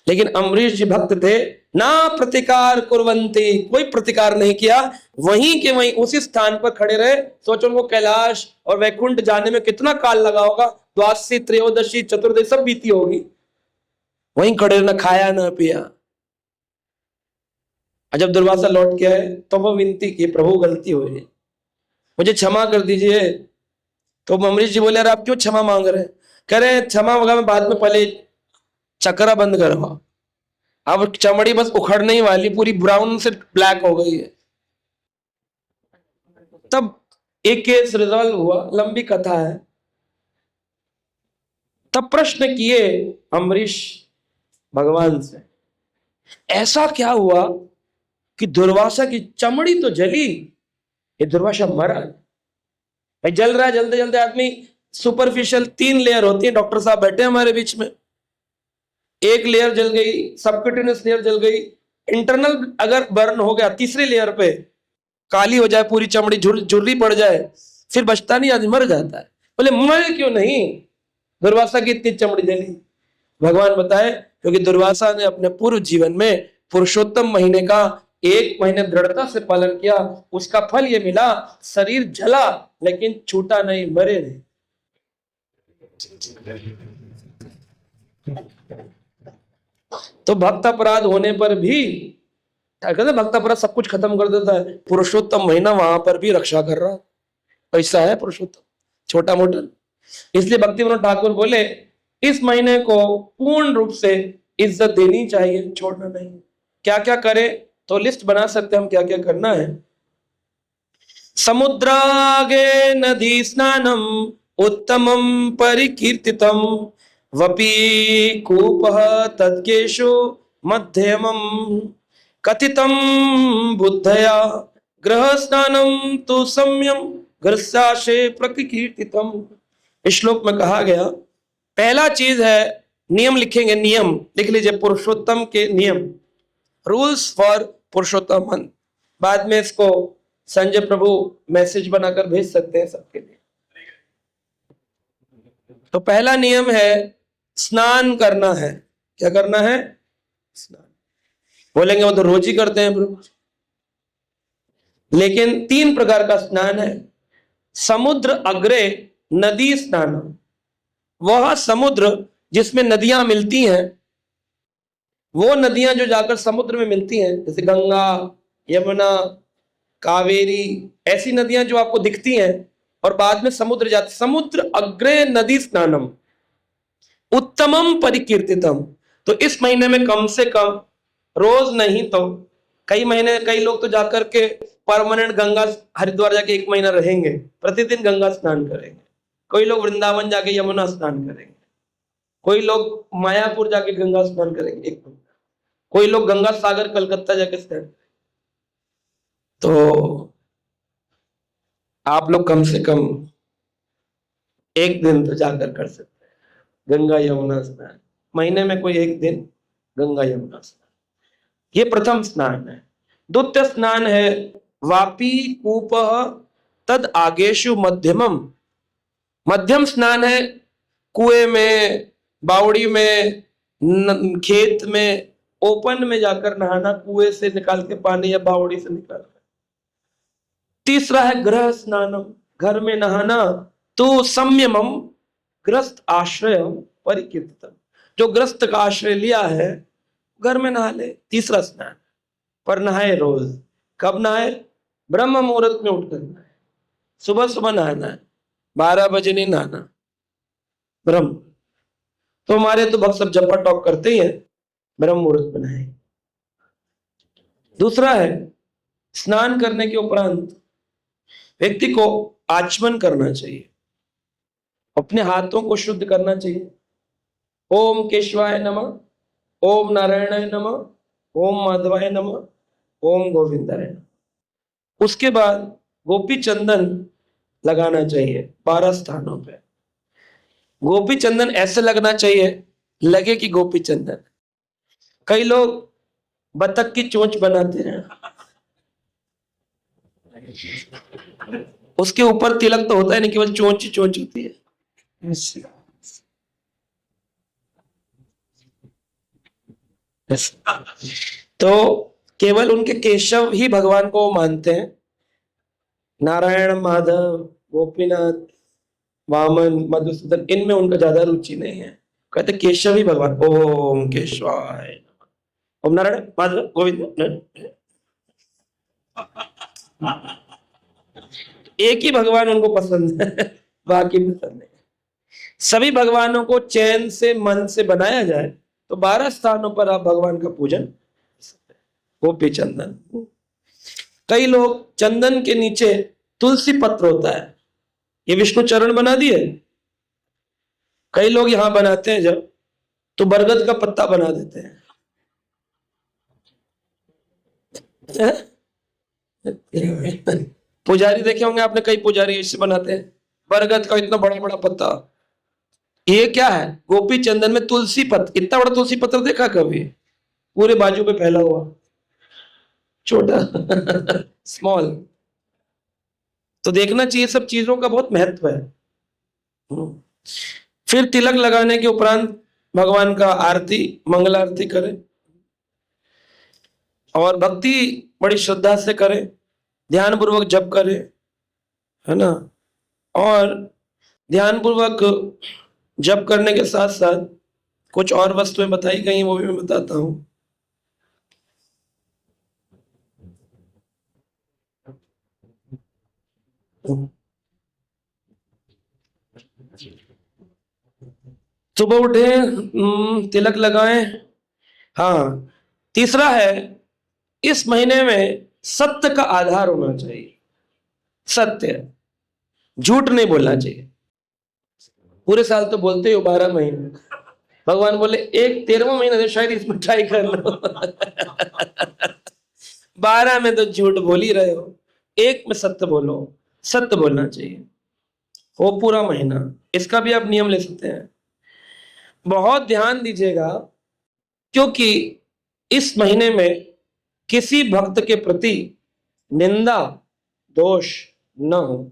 लेकिन अम्बरीश जी भक्त थे, ना प्रतिकार कुर्वन्ति, कोई प्रतिकार नहीं किया, वहीं के वहीं उसी स्थान पर खड़े रहे। सोचो उनको कैलाश और वैकुंठ जाने में कितना काल लगा होगा, द्वादशी त्रयोदशी चतुर्दशी सब बीती होगी, वहीं खड़े, न खाया न पिया। जब दुर्वासा लौट के आए तो वो विनती की, प्रभु गलती हो गई, मुझे क्षमा कर दीजिए। तो अम्बरीश जी बोले अरे आप क्यों क्षमा मांग रहे हैं? कह रहे क्षमा होगा मैं बाद में, पहले चक्रा बंद करवा। अब चमड़ी बस उखड़ने ही वाली, पूरी ब्राउन से ब्लैक हो गई है। तब एक केस रिजॉल्व हुआ, लंबी कथा है। तब प्रश्न किए अम्बरीश भगवान से, ऐसा क्या हुआ कि दुर्वासा की चमड़ी तो जली, ये दुर्वासा मरा? भाई जल रहा है, जलते जलते आदमी सुपरफिशियल 3 लेयर होती है, डॉक्टर साहब बैठे हमारे बीच में, एक लेयर जल गई, सबक्यूटेनियस लेयर जल गई, इंटरनल अगर बर्न हो गया, तीसरी लेयर पे काली हो जाए पूरी चमड़ी, झुर्री पड़ जाए, फिर बचता नहीं, आदमी मर जाता है। बोले मरे क्यों नहीं, दुर्वासा की इतनी चमड़ी जली? भगवान बताए क्योंकि दुर्वासा ने अपने पूर्व जीवन में पुरुषोत्तम महीने का 1 महीने दृढ़ता से पालन किया, उसका फल ये मिला, शरीर जला लेकिन छूटा नहीं, मरे नहीं। तो भक्त अपराध होने पर भी, कहते भक्त अपराध सब कुछ खत्म कर देता है, पुरुषोत्तम महीना वहां पर भी रक्षा कर रहा, पैसा है पुरुषोत्तम, छोटा मोटा। इसलिए भक्ति विनोद ठाकुर बोले इस महीने को पूर्ण रूप से इज्जत देनी चाहिए, छोड़ना नहीं। क्या क्या करे तो लिस्ट बना सकते हम, क्या क्या करना है। समुद्रागे नदी स्नानम उत्तमम परिकीर्तितम, वपि कूपः तद्गेषु मध्यमम, कथितम बुद्धया ग्रह स्नानम तो सम्यम ग्रस्याशे प्रकीर्तितम। इस श्लोक में कहा गया, पहला चीज है, नियम लिखेंगे, नियम लिख लीजिए, पुरुषोत्तम के नियम, रूल्स फॉर पुरुषोत्तम मंथ। बाद में इसको संजय प्रभु मैसेज बनाकर भेज सकते हैं सबके लिए। तो पहला नियम है स्नान करना है। क्या करना है? स्नान। बोलेंगे वो तो रोज ही करते हैं प्रभु, लेकिन 3 प्रकार का स्नान है। समुद्र अग्रे नदी स्नान, वह समुद्र जिसमें नदियां मिलती हैं, वो नदियां जो जाकर समुद्र में मिलती हैं, जैसे गंगा, यमुना, कावेरी, ऐसी नदियां जो आपको दिखती हैं और बाद में समुद्र जाती। समुद्र अग्रे नदी स्नानम उत्तमम परिकीर्तितम। तो इस महीने में कम से कम रोज नहीं तो कई महीने, कई लोग तो जाकर के परमानेंट गंगा हरिद्वार जाके 1 महीना रहेंगे, प्रतिदिन गंगा स्नान करेंगे। कोई लोग वृंदावन जाके यमुना स्नान करेंगे, कोई लोग मायापुर जाके गंगा स्नान करेंगे 1 महीना, कोई लोग गंगा सागर कलकत्ता जाके स्नान करेंगे। तो आप लोग कम से कम 1 दिन तो जाकर कर सकते हैं गंगा यमुना स्नान, महीने में कोई 1 दिन गंगा यमुना स्नान। ये प्रथम स्नान है। द्वितीय स्नान है वापी कूप तद आगेशु मध्यमम। मध्यम स्नान है कुएं में, बावड़ी में, खेत में, ओपन में जाकर नहाना, कुएं से निकाल के पानी या बावड़ी से निकाल कर। तीसरा है ग्रह स्नानम, घर में नहाना। तो संयमम ग्रस्त आश्रय परिकीर्तितम, जो ग्रस्त का आश्रय लिया है घर में नहा ले। तीसरा स्नान, पर नहाए रोज। कब नहाए? ब्रह्म मुहूर्त में उठकर नहाए, सुबह सुबह नहाना है, 12 बजे नहीं नहाना, ब्रह्म। तो हमारे तो भक्त सब जपा टॉक करते ही हैं, ब्रह्म मुहूर्त में नहाए। दूसरा है स्नान करने के उपरांत व्यक्ति को आचमन करना चाहिए। अपने हाथों को शुद्ध करना चाहिए। ओम केशवाय नमः, ओम नारायणाय नमः, ओम माधवाय नमः, ओम गोविंदाय नमः। उसके बाद गोपी चंदन लगाना चाहिए 12 स्थानों पे। गोपी चंदन ऐसे लगना चाहिए लगे कि गोपी चंदन। कई लोग बतख की चोंच बनाते हैं, उसके ऊपर तिलक तो होता है नहीं, केवल चोंच ही चोंच होती है। तो केवल उनके केशव ही भगवान को मानते हैं। नारायण, माधव, गोपीनाथ, वामन, मधुसूदन, इनमें उनका ज्यादा रुचि नहीं है। कहते केशव ही भगवान। ओम केशवाय, ओम नारायण, माधव, गोविंद, एक ही भगवान उनको पसंद है, बाकी पसंद नहीं। सभी भगवानों को चैन से, मन से बनाया जाए तो 12 स्थानों पर आप भगवान का पूजन। गोपी चंदन। कई लोग चंदन के नीचे तुलसी पत्र होता है, ये विष्णु चरण बना दिए। कई लोग यहां बनाते हैं जब, तो बरगद का पत्ता बना देते हैं। पुजारी देखे होंगे आपने, कई पुजारी इससे बनाते हैं, बरगद का इतना बड़ा बड़ा पत्ता। ये क्या है? गोपी चंदन में तुलसी पत्र। इतना बड़ा तुलसी पत्र देखा कभी? पूरे बाजू पे फैला हुआ, छोटा स्मॉल। तो देखना चाहिए, सब चीजों का बहुत महत्व है। फिर तिलक लगाने के उपरांत भगवान का आरती, मंगल आरती करें और भक्ति बड़ी श्रद्धा से करें, ध्यान पूर्वक जप करें, है ना। और ध्यान पूर्वक जप करने के साथ साथ कुछ और वस्तुएं बताई गई, वो भी मैं बताता हूं। सुबह उठे, तिलक लगाएं। हाँ, तीसरा है, इस महीने में सत्य का आधार होना चाहिए। सत्य, झूठ नहीं बोलना चाहिए। पूरे साल तो बोलते ही हो, 12 महीने। भगवान बोले एक 13वां महीना तो शायद इसमें ट्राई कर लो। 12 में तो झूठ बोल ही रहे हो, एक में सत्य बोलो। सत्य बोलना चाहिए वो पूरा महीना। इसका भी आप नियम ले सकते हैं। बहुत ध्यान दीजिएगा, क्योंकि इस महीने में किसी भक्त के प्रति निंदा, दोष न हो,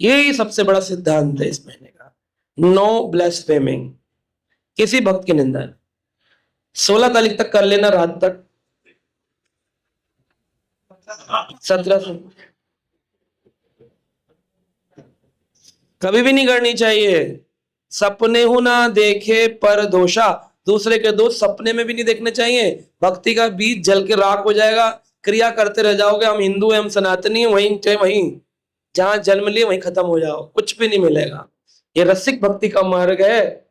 यही सबसे बड़ा सिद्धांत है इस महीने का। नो ब्लेस्फेमिंग, किसी भक्त की निंदा। 16 तारीख तक कर लेना, रात तक। 17 से कभी भी नहीं करनी चाहिए। सपने हो ना देखे पर दोषा, दूसरे के दोष सपने में भी नहीं देखने चाहिए। भक्ति का बीज जल के राख हो जाएगा, क्रिया करते रह जाओगे। हम हिंदू हैं, हम सनातनी हैं, वहीं जहां जन्म लिए वहीं खत्म हो जाओ, कुछ भी नहीं मिलेगा। ये रसिक भक्ति का मार्ग है,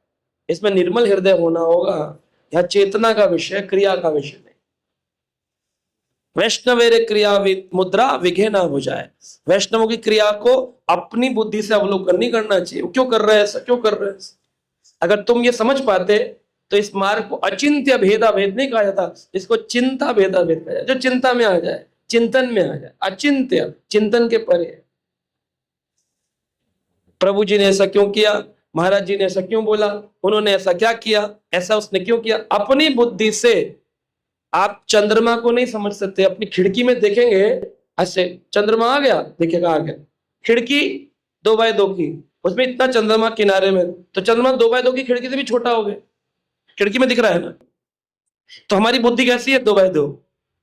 इसमें निर्मल हृदय होना होगा। यह चेतना का विषय, क्रिया का विषय नहीं। वैष्णवेरे क्रिया मुद्रा विघे ना हो जाए। वैष्णवों की क्रिया को अपनी बुद्धि से अवलोकन नहीं करना चाहिए, क्यों कर रहे हैं ऐसा, क्यों कर रहे हैं। अगर तुम ये समझ पाते तो इस मार्ग को अचिंत्य भेदा भेद नहीं कहा जाता, इसको चिंता भेदा भेद कहा जाए। जो चिंता में आ जाए, चिंतन में आ जाए। अचिंत्य, चिंतन के परे। प्रभु जी ने ऐसा क्यों किया, महाराज जी ने ऐसा क्यों बोला, उन्होंने ऐसा क्या किया, ऐसा उसने क्यों किया। अपनी बुद्धि से आप चंद्रमा को नहीं समझ सकते। अपनी खिड़की में देखेंगे, ऐसे चंद्रमा आ गया, देखिएगा आ गया। खिड़की 2x2 की, उसमें इतना चंद्रमा किनारे में, तो चंद्रमा 2x2 की खिड़की से भी छोटा हो गया, खिड़की में दिख रहा है ना। तो हमारी बुद्धि कैसी है? 2x2।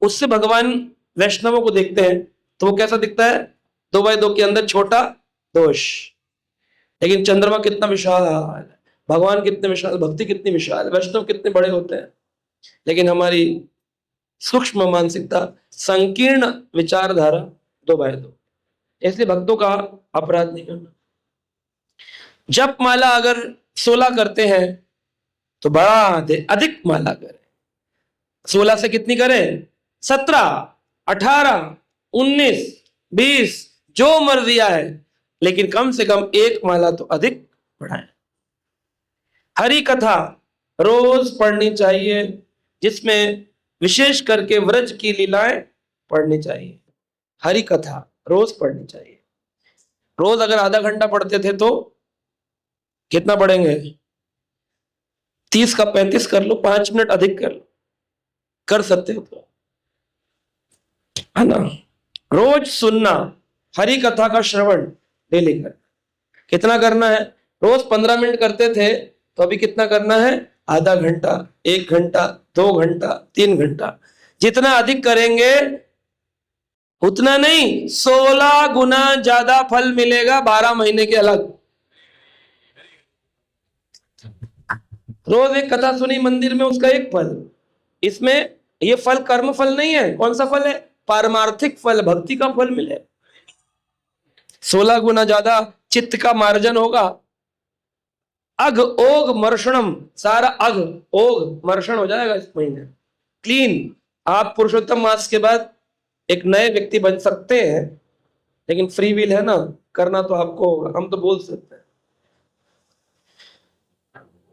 उससे भगवान वैष्णवों को देखते हैं तो वो कैसा दिखता है? 2x2 के अंदर छोटा दोष। लेकिन चंद्रमा कितना विशाल है, भगवान कितने विशाल, भक्ति कितनी विशाल, वैष्णव कितने बड़े होते हैं। लेकिन हमारी सूक्ष्म मानसिकता, संकीर्ण विचारधारा 2x2। इसलिए भक्तों का अपराध नहीं करना। जप माला अगर 16 करते हैं तो बड़ा अधिक माला करें। 16 से कितनी करें? 17, 18, 19, 20, जो मर्जी आए, लेकिन कम से कम एक माला तो अधिक पढ़ाएं। हरि कथा रोज पढ़नी चाहिए, जिसमें विशेष करके व्रज की लीलाएं पढ़नी चाहिए। हरि कथा रोज पढ़नी चाहिए। रोज अगर आधा घंटा पढ़ते थे तो कितना पढ़ेंगे? 30 का 35 कर लो, 5 मिनट अधिक कर लो, कर सकते हो तो, है ना। रोज सुनना, हरि कथा का श्रवण डेली करना। कितना करना है? रोज 15 मिनट करते थे तो अभी कितना करना है? आधा घंटा, 1 घंटा, 2 घंटा, 3 घंटा। जितना अधिक करेंगे उतना नहीं, 16 गुना ज्यादा फल मिलेगा 12 महीने के अलग। रोज एक कथा सुनी मंदिर में, उसका एक फल। इसमें ये फल कर्म फल नहीं है। कौन सा फल है? पारमार्थिक फल, भक्ति का फल मिले। 16 गुना ज्यादा चित्त का मार्जन होगा। अघ ओघ मर्षणम, सारा अघ ओघ मर्षण हो जाएगा इस महीने, क्लीन। आप पुरुषोत्तम मास के बाद एक नए व्यक्ति बन सकते हैं, लेकिन फ्री विल है ना, करना तो आपको होगा। हम तो बोल सकते हैं।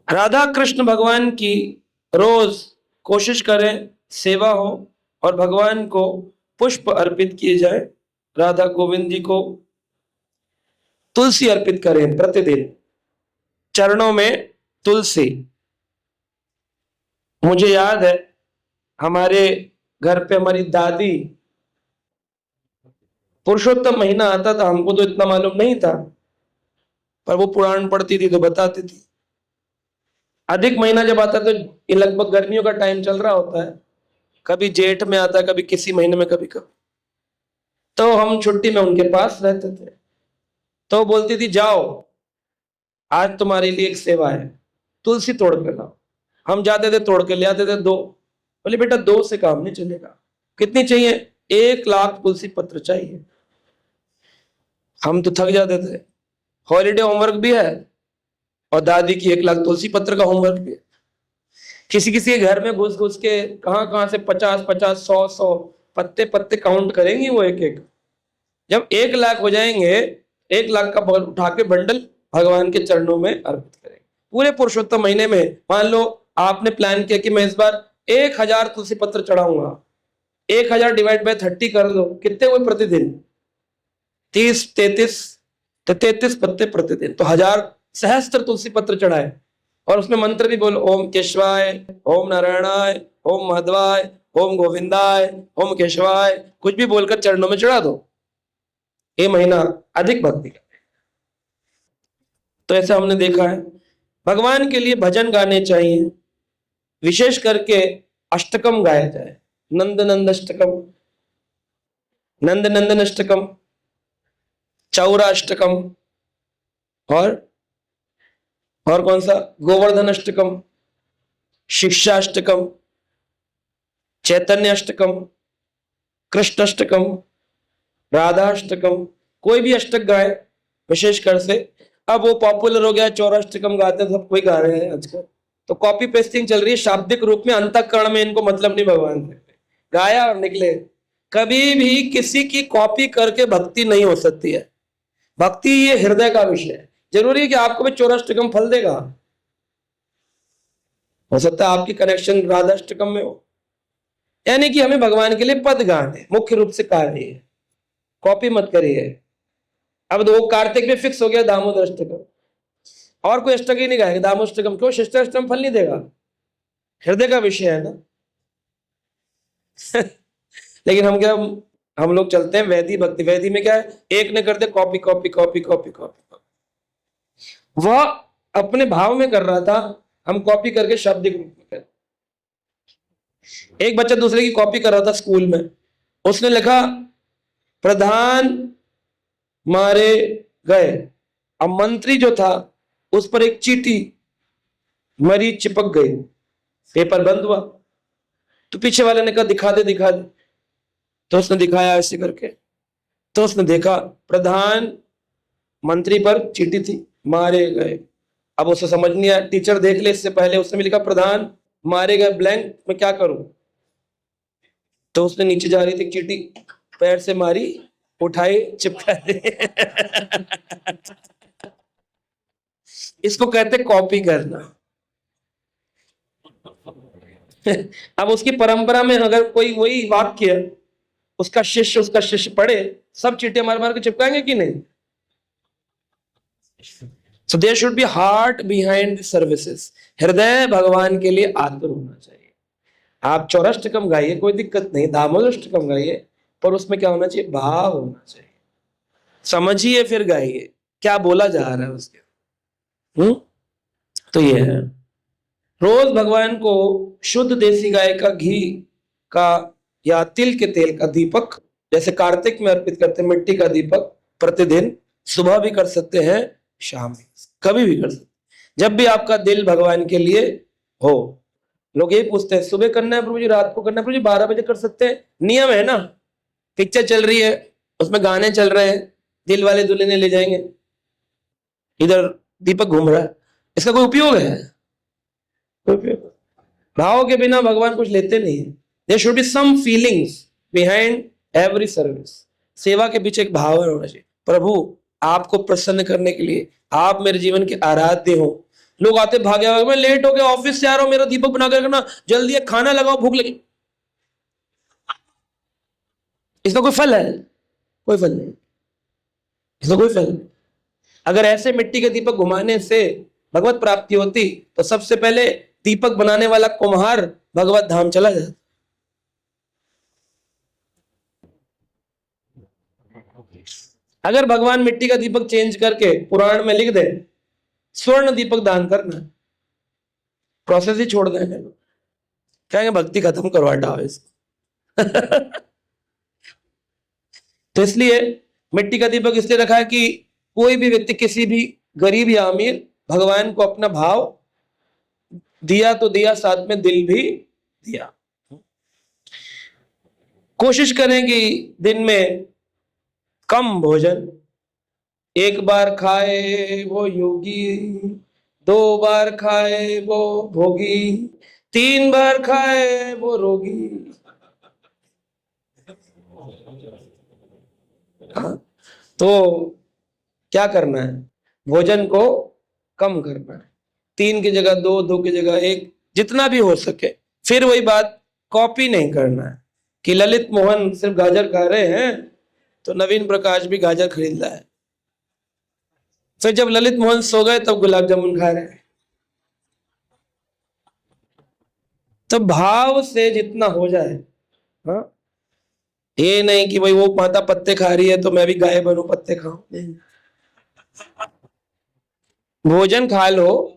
राधा कृष्ण भगवान की रोज कोशिश करें सेवा हो और भगवान को पुष्प अर्पित किए जाए। राधा गोविंद जी को तुलसी अर्पित करें प्रतिदिन, चरणों में तुलसी। मुझे याद है हमारे घर पे हमारी दादी, पुरुषोत्तम महीना आता था, हमको तो इतना मालूम नहीं था, पर वो पुराण पढ़ती थी तो बताती थी। अधिक महीना जब आता तो ये लगभग गर्मियों का टाइम चल रहा होता है, कभी जेठ में आता है, कभी किसी महीने में, कभी कभी। तो हम छुट्टी में उनके पास रहते थे, तो बोलती थी जाओ आज तुम्हारे लिए एक सेवा है, तुलसी तोड़ के लाओ। हम जाते थे, तोड़ के ले आते थे 2। बोले बेटा 2 से काम नहीं चलेगा। कितनी चाहिए? 1 लाख तुलसी पत्र चाहिए। हम तो थक जाते थे, हॉलीडे होमवर्क भी है और दादी की 1 लाख तुलसी पत्र का होमवर्क भी है। किसी किसी के घर में घुस घुस के कहां से 50-50, 100-100 पत्ते पत्ते काउंट करेंगी वो एक एक। जब 1 लाख हो जाएंगे, 1 लाख का उठा के बंडल भगवान के चरणों में अर्पित करेंगे। पूरे पुरुषोत्तम महीने में मान लो आपने प्लान किया कि मैं इस बार 1000 तुलसी पत्र चढ़ाऊंगा, 1000 डिवाइड बाय 30 कर दो, कितने हुए प्रतिदिन? 33 पत्ते प्रतिदिन, तो 1000 सहस्त्र तुलसी पत्र चढ़ाए। और उसमें मंत्र भी बोलो, ओम केशवाय, ओम नारायणाय, ओम माधवाय, ओम गोविंदाय, ओम केशवाय, कुछ भी बोलकर चरणों में चढ़ा दो। ये महीना अधिक भक्ति का। तो ऐसा हमने देखा है। भगवान के लिए भजन गाने चाहिए, विशेष करके अष्टकम गाया जाए। नंद नंद अष्टकम, नंद नंदन अष्टकम, चौरा अष्टकम, और कौन सा? गोवर्धन अष्टकम, शिक्षा अष्टकम, चैतन्य अष्टकम, कृष्ण अष्टकम, राधा अष्टकम। कोई भी अष्टक गाए विशेषकर से। अब वो पॉपुलर हो गया, चौराष्टकम गाते हैं, सब कोई गा रहे हैं आजकल, तो कॉपी पेस्टिंग चल रही है शाब्दिक रूप में। अंतःकरण में इनको मतलब नहीं भगवान से, गाया और निकले। कभी भी किसी की कॉपी करके भक्ति नहीं हो सकती है। भक्ति ये हृदय का विषय है। जरूरी है कि आपको भी चौराष्टकम फल देगा? हो सकता है आपकी कनेक्शन राधाष्टकम में हो। यानी कि हमें भगवान के लिए पद गाने मुख्य रूप से कार्य है, कॉपी मत करिए। अब दो कार्तिक में फिक्स हो गया दामोदर अष्टकम, और कोई अष्टक ही नहीं गाएगा दामोदर अष्टकम। क्यों? शिष्टाष्टकम फल नहीं देगा, हृदय का विषय है ना। लेकिन हम क्या, हम लोग चलते हैं वैदी भक्ति। वैदी में क्या है? एक ने कर दे copy copy copy copy copy. वह अपने भाव में कर रहा था, हम कॉपी करके शाब्दिक रूप में कर। एक बच्चा दूसरे की कॉपी कर रहा था स्कूल में, उसने लिखा प्रधान मारे गए। अब मंत्री जो था उस पर एक चीटी मरी चिपक गई, पेपर बंद हुआ। तो पीछे वाले ने कहा दिखा दे दिखा दे। तो उसने दिखाया ऐसे करके, तो उसने देखा प्रधान मंत्री पर चीटी थी, मारे गए। अब उसे समझ नहीं आया, टीचर देख ले इससे पहले उसने भी लिखा प्रधान मारे गए ब्लैंक, मैं क्या करूं? तो उसने नीचे जा रही थी चीटी, पैर से मारी, उठाई, चिपका दी। इसको कहते कॉपी करना। अब उसकी परंपरा में अगर कोई वही वाक्य उसका शिष्य पढ़े, सब चीटियां मार मार के चिपकाएंगे कि नहीं? So there should be heart behind the services. हृदय भगवान के लिए आतुर होना चाहिए। आप चौराष्टकम गाइए, कोई दिक्कत नहीं, दामोदराष्टकम गाइए, पर उसमें क्या होना चाहिए? भाव होना चाहिए। समझिए फिर गाइए क्या बोला जा रहा है उसके। तो ये है, रोज भगवान को शुद्ध देसी गाय का घी का या तिल के तेल का दीपक, जैसे कार्तिक में अर्पित करते हैं मिट्टी का दीपक, प्रतिदिन सुबह भी कर सकते हैं, शाम भी, कभी भी कर सकते हैं, जब भी आपका दिल भगवान के लिए हो। लोग यही पूछते हैं सुबह करना है प्रभु जी, रात को करना है प्रभु जी, 12 बजे कर सकते हैं? नियम है ना, पिक्चर चल रही है, उसमें गाने चल रहे हैं, दिल वाले दुल्हने ले जाएंगे, इधर दीपक घूम रहा है, इसका कोई उपयोग है? भाव के बिना भगवान कुछ लेते नहीं है। There should be some feelings behind every service. सेवा के पीछे एक भाव होना चाहिए, प्रभु आपको प्रसन्न करने के लिए आप मेरे जीवन के आराध्य हो। लोग आते भागे, मैं लेट हो गया, ऑफिस से आ रहा हूं, मेरा दीपक बना कर रखना, जल्दी है, खाना लगाओ, भूख लगी। इसका कोई फल है? कोई फल नहीं, इसका कोई फल नहीं। अगर ऐसे मिट्टी के दीपक घुमाने से भगवत प्राप्ति होती तो सबसे पहले दीपक बनाने वाला कुम्हार भगवत धाम चला जाता। अगर भगवान मिट्टी का दीपक चेंज करके पुराण में लिख दे स्वर्ण दीपक दान करना, प्रोसेस ही छोड़ देंगे, कहेंगे भक्ति खत्म करवा डाओ इसको। तो इसलिए मिट्टी का दीपक इसलिए रखा है कि कोई भी व्यक्ति, किसी भी गरीब या अमीर, भगवान को अपना भाव दिया तो दिया, साथ में दिल भी दिया। कोशिश करें कि दिन में कम भोजन, एक बार खाए वो योगी, 2 बार खाए वो भोगी, 3 बार खाए वो रोगी। तो क्या करना है? भोजन को कम करना है, 3 की जगह 2, 2 की जगह 1, जितना भी हो सके। फिर वही बात, कॉपी नहीं करना है कि ललित मोहन सिर्फ गाजर खा रहे हैं तो नवीन प्रकाश भी गाजर खरीद रहा है, फिर जब ललित मोहन सो गए तब गुलाब जामुन खा रहे हैं। तो भाव से जितना हो जाए, हाँ, ये नहीं कि भाई वो माता पत्ते खा रही है तो मैं भी गाय बनूं पत्ते खाऊं। भोजन खा लो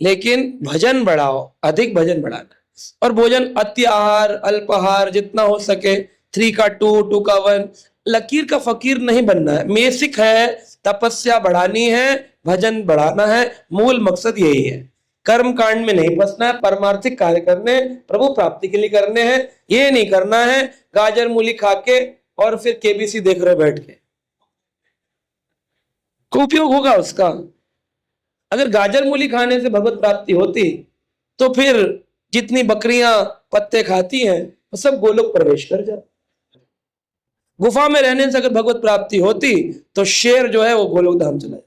लेकिन भजन बढ़ाओ, अधिक भजन बढ़ाना। और भोजन अति आहार, अल्पाहार जितना हो सके, 3 का 2, 2 का 1, लकीर का फकीर नहीं बनना है। बेसिक है, तपस्या बढ़ानी है, भजन बढ़ाना है, मूल मकसद यही है। कर्म कांड में नहीं फंसना है, परमार्थिक कार्य करने, प्रभु प्राप्ति के लिए करने हैं। ये नहीं करना है गाजर मूली खा के और फिर केबीसी देख रहे बैठ के, को उपयोग होगा उसका? अगर गाजर मूली खाने से भगवत प्राप्ति होती तो फिर जितनी बकरियां पत्ते खाती हैं वो सब गोलोक प्रवेश कर जाए। गुफा में रहने से अगर भगवत प्राप्ति होती तो शेर जो है वो गोलोक धाम चला जाए।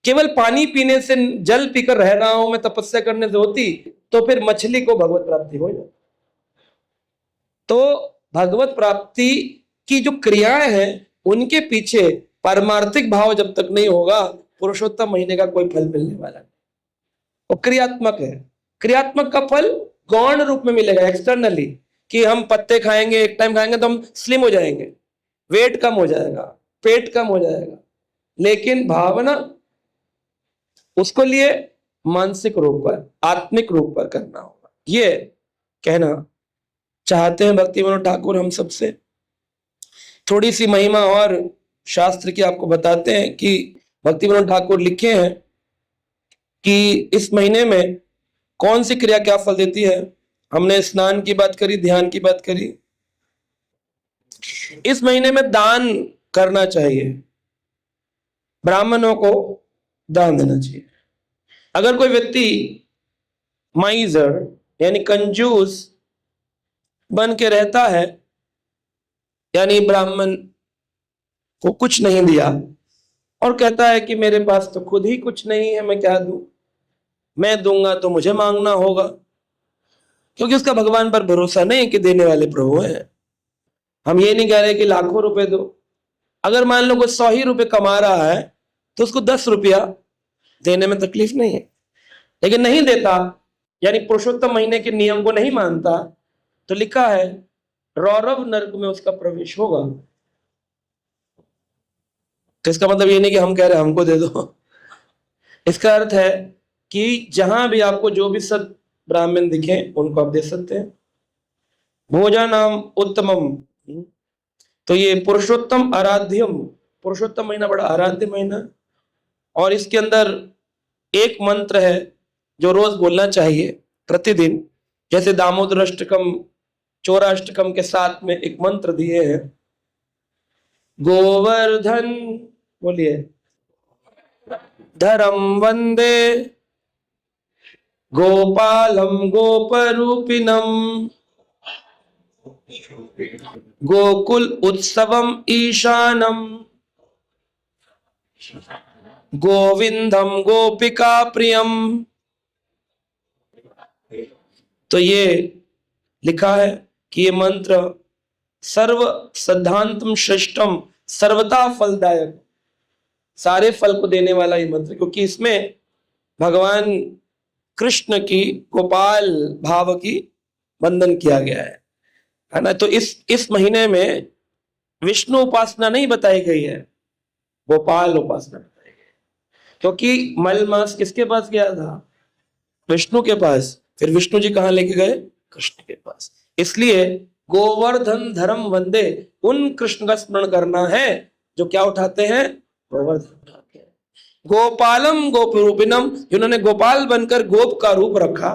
केवल पानी पीने से, जल पीकर रह रहा हूं मैं, तपस्या करने से होती तो फिर मछली को भगवत प्राप्ति हो जाए। तो भगवत प्राप्ति की जो क्रियाएं हैं उनके पीछे पारमार्थिक भाव जब तक नहीं होगा, पुरुषोत्तम महीने का कोई फल मिलने वाला नहीं। वो क्रियात्मक है। क्रियात्मक का फल गौण रूप में मिलेगा, एक्सटर्नली, कि हम पत्ते खाएंगे, एक टाइम खाएंगे तो हम स्लिम हो जाएंगे, वेट कम हो जाएगा, पेट कम हो जाएगा। लेकिन भावना उसको लिए मानसिक रूप पर, आत्मिक रूप पर करना होगा। ये कहना चाहते हैं भक्ति विनोद ठाकुर हम सबसे। थोड़ी सी महिमा और शास्त्र की आपको बताते हैं कि भक्ति विनोद ठाकुर लिखे हैं कि इस महीने में कौन सी क्रिया क्या फल देती है। हमने स्नान की बात करी, ध्यान की बात करी। इस महीने में दान करना चाहिए, ब्राह्मणों को दान देना चाहिए। अगर कोई व्यक्ति माइजर यानी कंजूस बन के रहता है, यानी ब्राह्मण को कुछ नहीं दिया और कहता है कि मेरे पास तो खुद ही कुछ नहीं है, मैं क्या दूं, मैं दूंगा तो मुझे मांगना होगा, क्योंकि उसका भगवान पर भरोसा नहीं कि देने वाले प्रभु हैं। हम ये नहीं कह रहे कि लाखों रुपए दो, अगर मान लो कोई 100 ही रुपए कमा रहा है तो उसको 10 रुपया देने में तकलीफ नहीं है, लेकिन नहीं देता, यानी पुरुषोत्तम महीने के नियम को नहीं मानता, तो लिखा है रौरव नरक में उसका प्रवेश होगा। तो इसका मतलब ये नहीं कि हम कह रहे हैं हमको दे दो। इसका अर्थ है कि जहां भी आपको जो भी सद ब्राह्मण दिखे उनको आप दे सकते हैं। भोजनम उत्तमम, तो ये पुरुषोत्तम आराध्यम, पुरुषोत्तम महीना बड़ा आराध्य महीना, और इसके अंदर एक मंत्र है जो रोज बोलना चाहिए प्रतिदिन, जैसे दामोदर अष्टकम, चौराष्टकम के साथ में एक मंत्र दिए हैं, गोवर्धन, बोलिए, धरम वंदे गोपालम गोपरूपिणम गोकुल उत्सवम ईशानम गोविंदम गोपिका प्रियम। तो ये लिखा है कि ये मंत्र सर्व सिद्धांतम श्रेष्ठम सर्वदा फलदायक, सारे फल को देने वाला ये मंत्र, क्योंकि इसमें भगवान कृष्ण की गोपाल भाव की वंदन किया गया है ना। तो इस महीने में विष्णु उपासना नहीं बताई गई है, गोपाल उपासना बताई गई, क्योंकि मल मास किसके पास गया था, विष्णु के पास, फिर विष्णु जी कहां लेके गए, कृष्ण के पास। इसलिए गोवर्धन धर्म वंदे, उन कृष्ण का स्मरण करना है जो क्या उठाते हैं, गोवर्धन उठाते हैं। गोपालम गोपरूपिणम, जिन्होंने गोपाल बनकर गोप का रूप रखा।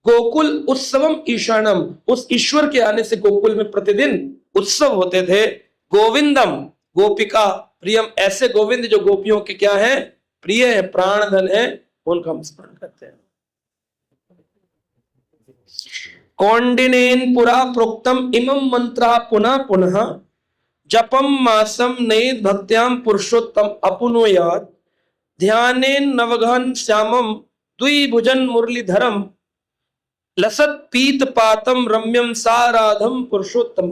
गोकुल उत्सवम ईशानम, उस ईश्वर के आने से गोकुल में प्रतिदिन उत्सव होते थे। गोविंदम गोपिका प्रियम, ऐसे गोविंद जो गोपियों के क्या है, प्रिय है, प्राणधन है, उनका हम स्मरण करते हैं। कौंडिनेन पुरा प्रोक्तम इमं मंत्र पुनः पुनः जपम मासम नैत भक्त्याम पुरुषोत्तम अपुनुयात ध्यानेन नवघन श्यामम द्विभुजन मुरलीधरम लसत पीत पातम रम्यम साराधम पुरुषोत्तम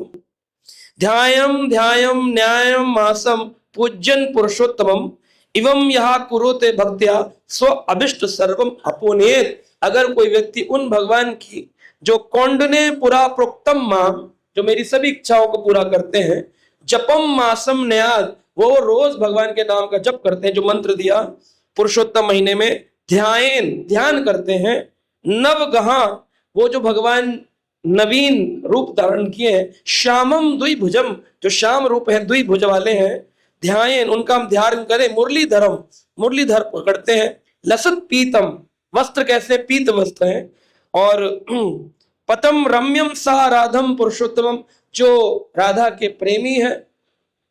ध्यायम ध्यायम न्यायम मासम पूज्यन पुरुषोत्तमम इवं यह कुरुते भक्त्या स्व अभिष्ट सर्वम अपुनेत। अगर कोई व्यक्ति उन भगवान की जो कौंडने पुरा प्रोक्तम माम, जो मेरी सभी इच्छाओं को पूरा करते हैं, जपम मासम न्याद, वो रोज भगवान के नाम का जप करते हैं, जो मंत्र दिया पुरुषोत्तम महीने में, ध्यान ध्यान करते हैं, नवगहा, वो जो भगवान नवीन रूप धारण किए हैं, श्यामम द्विभुजम, जो श्याम रूप है, द्विभुज वाले हैं, ध्यान, उनका हम ध्यान करें, मुरलीधरम, मुरलीधर पकड़ते हैं, लसत पीतम, वस्त्र कैसे, पीत वस्त्र है, और पतम रम्यम सा राधम पुरुषोत्तमम, जो राधा के प्रेमी है,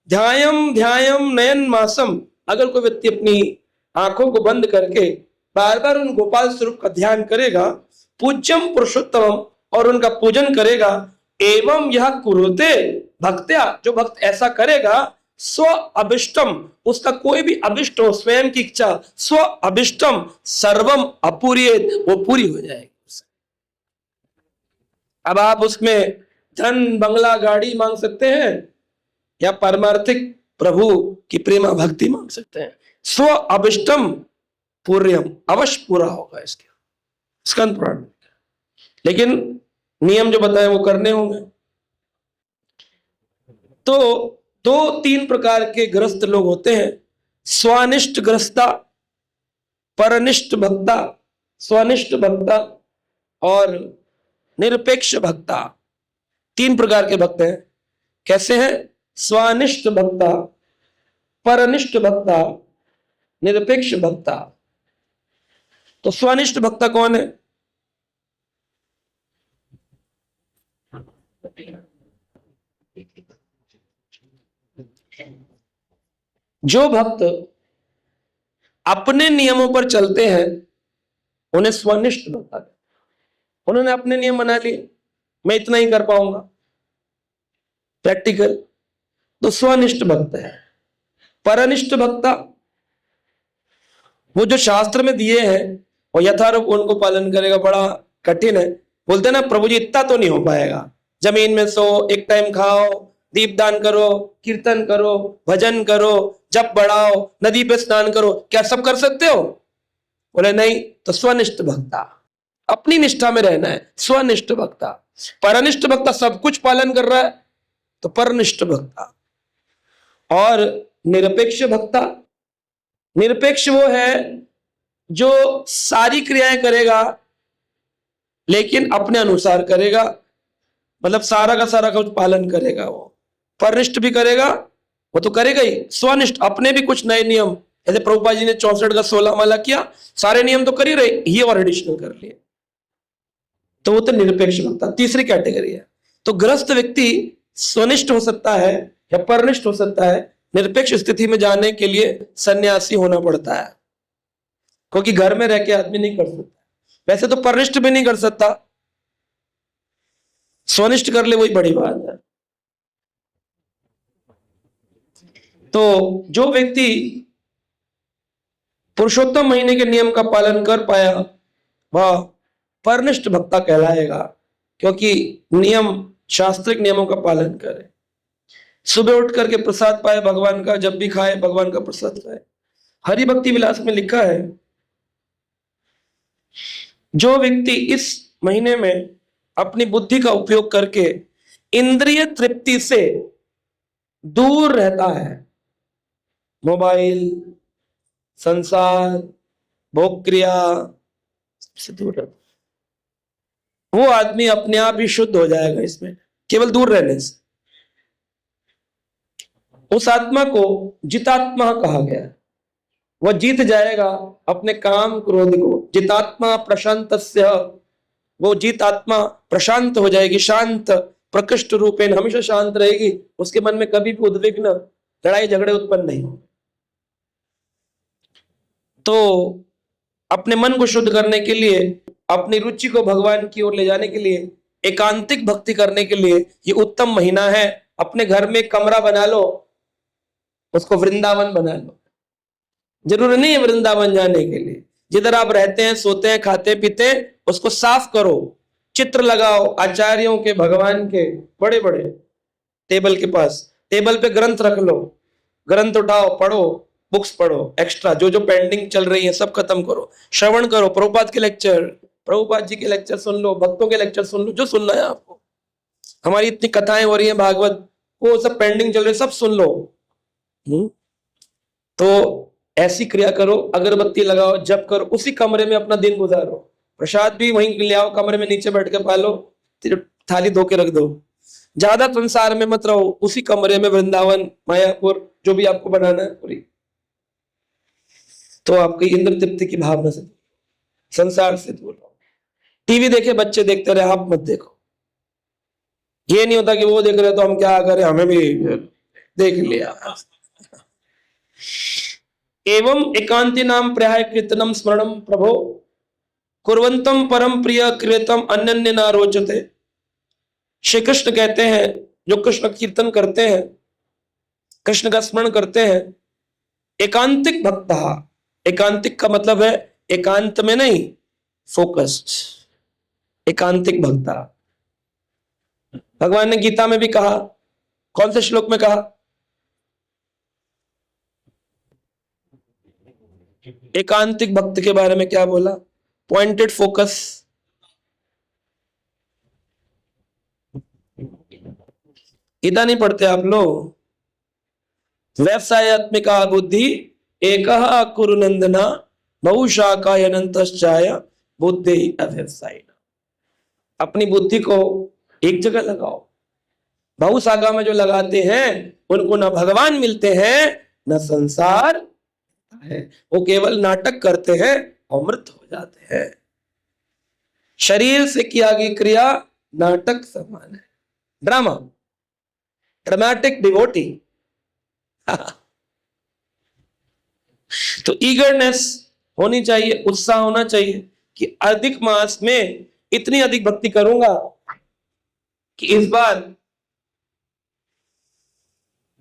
ध्यायम ध्यायम नयन मासम, अगर कोई व्यक्ति अपनी आंखों को बंद करके बार बार उन गोपाल स्वरूप का ध्यान करेगा, पूज्यम पुरुषोत्तमम, और उनका पूजन करेगा, एवं यह कुरुते भक्त्या, जो भक्त ऐसा करेगा, स्व अभिष्टम, उसका कोई भी अभिष्ट हो, स्वयं की इच्छा, स्व अभिष्टम सर्वम अपूर्येत, वो पूरी हो जाएगी। अब आप उसमें धन बंगला गाड़ी मांग सकते हैं या पारमार्थिक प्रभु की प्रेमा भक्ति मांग सकते हैं। स्व अभिष्टम पूर्यम, अवश्य पूरा होगा इसके स्कंद पुराण में, लेकिन नियम जो बताए वो करने होंगे। तो 2-3 प्रकार के ग्रस्त लोग होते हैं, स्वानिष्ठ ग्रस्ता, परनिष्ठ भक्ता, स्वनिष्ठ भक्ता और निरपेक्ष भक्ता, 3 प्रकार के भक्त हैं। कैसे हैं, स्वानिष्ठ भक्ता, परनिष्ठ भक्ता, निरपेक्ष भक्ता। तो स्वानिष्ठ भक्ता कौन है, जो भक्त अपने नियमों पर चलते हैं उन्हें स्वनिष्ठ भक्त कहते हैं। उन्होंने अपने नियम बना लिए, मैं इतना ही कर पाऊंगा प्रैक्टिकल, तो स्वनिष्ठ भक्त है। परनिष्ठ भक्ता, वो जो शास्त्र में दिए हैं और यथारूप उनको पालन करेगा, बड़ा कठिन है। बोलते हैं ना प्रभु जी इतना तो नहीं हो पाएगा, जमीन में सो, एक टाइम खाओ, दीपदान करो, कीर्तन करो, भजन करो, जप बढ़ाओ, नदी पे स्नान करो, क्या सब कर सकते हो? बोले नहीं। तो स्वनिष्ठ भक्ता, अपनी निष्ठा में रहना है, स्वनिष्ठ भक्ता। परनिष्ठ भक्ता सब कुछ पालन कर रहा है तो परनिष्ठ भक्ता। और निरपेक्ष भक्ता, निरपेक्ष वो है जो सारी क्रियाएं करेगा लेकिन अपने अनुसार करेगा, मतलब सारा का सारा कुछ पालन करेगा। वो परनिष्ठ भी करेगा, वो तो करेगा ही। स्वनिष्ठ, अपने भी कुछ नए नियम, जैसे प्रभुपाद जी ने 64 का 16 माला किया, सारे नियम तो कर ही रहे, ये और एडिशनल कर लिए, तो वो तो निरपेक्ष भक्ता तीसरी कैटेगरी है। तो ग्रस्त व्यक्ति स्वनिष्ठ हो सकता है या परनिष्ठ हो सकता है। निरपेक्ष स्थिति में जाने के लिए सन्यासी होना पड़ता है, क्योंकि घर में रह के आदमी नहीं कर सकता। वैसे तो परनिष्ठ भी नहीं कर सकता, स्वनिष्ठ कर ले वही बड़ी बात है। तो जो व्यक्ति पुरुषोत्तम महीने के नियम का पालन कर पाया वह परनिष्ठ भक्ता कहलाएगा, क्योंकि नियम, शास्त्रिक नियमों का पालन करे। सुबह उठ करके प्रसाद पाए भगवान का, जब भी खाए भगवान का प्रसाद खाए। हरि भक्ति विलास में लिखा है, जो व्यक्ति इस महीने में अपनी बुद्धि का उपयोग करके इंद्रिय तृप्ति से दूर रहता है, मोबाइल, संसार, भोग क्रिया से दूर रहता, वो आदमी अपने आप ही शुद्ध हो जाएगा इसमें, केवल दूर रहने से। उस आत्मा को जितात्मा कहा गया। वह जीत जाएगा अपने काम क्रोध को। जितात्मा प्रशांतस्य, वो जीत आत्मा प्रशांत हो जाएगी, शांत प्रकृष्ट रूपेण, हमेशा शांत रहेगी। उसके मन में कभी भी उद्विग्न, लड़ाई झगड़े उत्पन्न नहीं होंगे। तो अपने मन को शुद्ध करने के लिए, अपनी रुचि को भगवान की ओर ले जाने के लिए, एकांतिक भक्ति करने के लिए ये उत्तम महीना है। अपने घर में कमरा बना लो, उसको वृंदावन बना लो। जरूरी नहीं है वृंदावन जाने के लिए, जिधर आप रहते हैं, सोते हैं, खाते पीते हैं, उसको साफ करो, चित्र लगाओ आचार्यों के, भगवान के, बड़े बड़े टेबल के पास। टेबल पे ग्रंथ रख लो, ग्रंथ उठाओ, पढ़ो, बुक्स पढ़ो, एक्स्ट्रा जो जो पेंडिंग चल रही है सब खत्म करो, श्रवण करो, प्रभुपाद के लेक्चर, प्रभुपाद जी के लेक्चर सुन लो, भक्तों के लेक्चर सुन लो, जो सुनना है आपको। हमारी इतनी कथाएं हो रही हैं भागवत, वो सब पेंडिंग चल रही है, सब सुन लो। तो ऐसी क्रिया करो, अगरबत्ती लगाओ, जप करो, उसी कमरे में अपना दिन गुजारो। प्रसाद भी वहीं ले आओ, कमरे में नीचे बैठ के पालो, थाली धो के रख दो। ज्यादा संसार में मत रहो, उसी कमरे में वृंदावन, मायापुर, जो भी आपको बनाना है पूरी। तो आपकी इंद्र तृप्ति की भावना से, संसार से दूर रहो। टीवी देखे बच्चे देखते रहे, आप मत देखो। ये नहीं होता कि वो देख रहे तो हम क्या करें, हमें भी देख लिया। एवं एकांति नाम प्रयाय कीर्तनम स्मरणम प्रभो कुर्वंतम परम प्रिय कृतम अन्य ना रोचते। श्री कृष्ण कहते हैं, जो कृष्ण कीर्तन करते हैं, कृष्ण का स्मरण करते हैं, एकांतिक भक्ता, एकांतिक का मतलब है एकांत में नहीं, फोकस्ड, एकांतिक भक्ता। भगवान ने गीता में भी कहा, कौन से श्लोक में कहा? एकांतिक भक्त के बारे में क्या बोला? Pointed focus. गीता नहीं पढ़ते आप लोग? व्यवसायत्मिका बुद्धि एकः कुरु नंदना बहुशाखाय अनंतश्चाय बुद्धि अव्यवसायिना। अपनी बुद्धि को एक जगह लगाओ। बहुशाखा में जो लगाते हैं उनको ना भगवान मिलते हैं ना संसार है, वो केवल नाटक करते हैं, अमृत हो जाते हैं। शरीर से किया गई क्रिया नाटक समान है, ड्रामा, ड्रामेटिक डिवोटी। तो ईगरनेस होनी चाहिए, उत्साह होना चाहिए कि अधिक मास में इतनी अधिक भक्ति करूंगा कि इस बार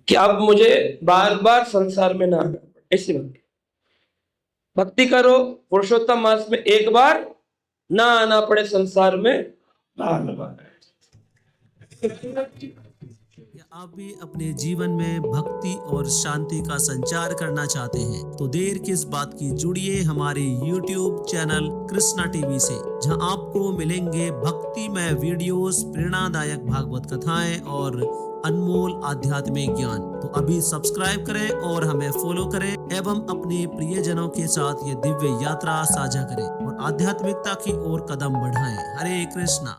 कि अब मुझे बार बार संसार में ना आना पड़े, ऐसी भक्ति। भक्ति करो, पुरुषोत्तम मास में एक बार, ना आना पड़े संसार में बार बार। क्या आप भी अपने जीवन में भक्ति और शांति का संचार करना चाहते हैं तो देर किस बात की, जुड़िए हमारे YouTube चैनल कृष्णा टीवी से, जहां आपको मिलेंगे भक्तिमय वीडियोस, प्रेरणादायक भागवत कथाएं और अनमोल आध्यात्मिक ज्ञान। तो अभी सब्सक्राइब करें और हमें फॉलो करें एवं अपने प्रियजनों के साथ ये दिव्य यात्रा साझा करें और आध्यात्मिकता की ओर कदम बढ़ाएं। हरे कृष्णा।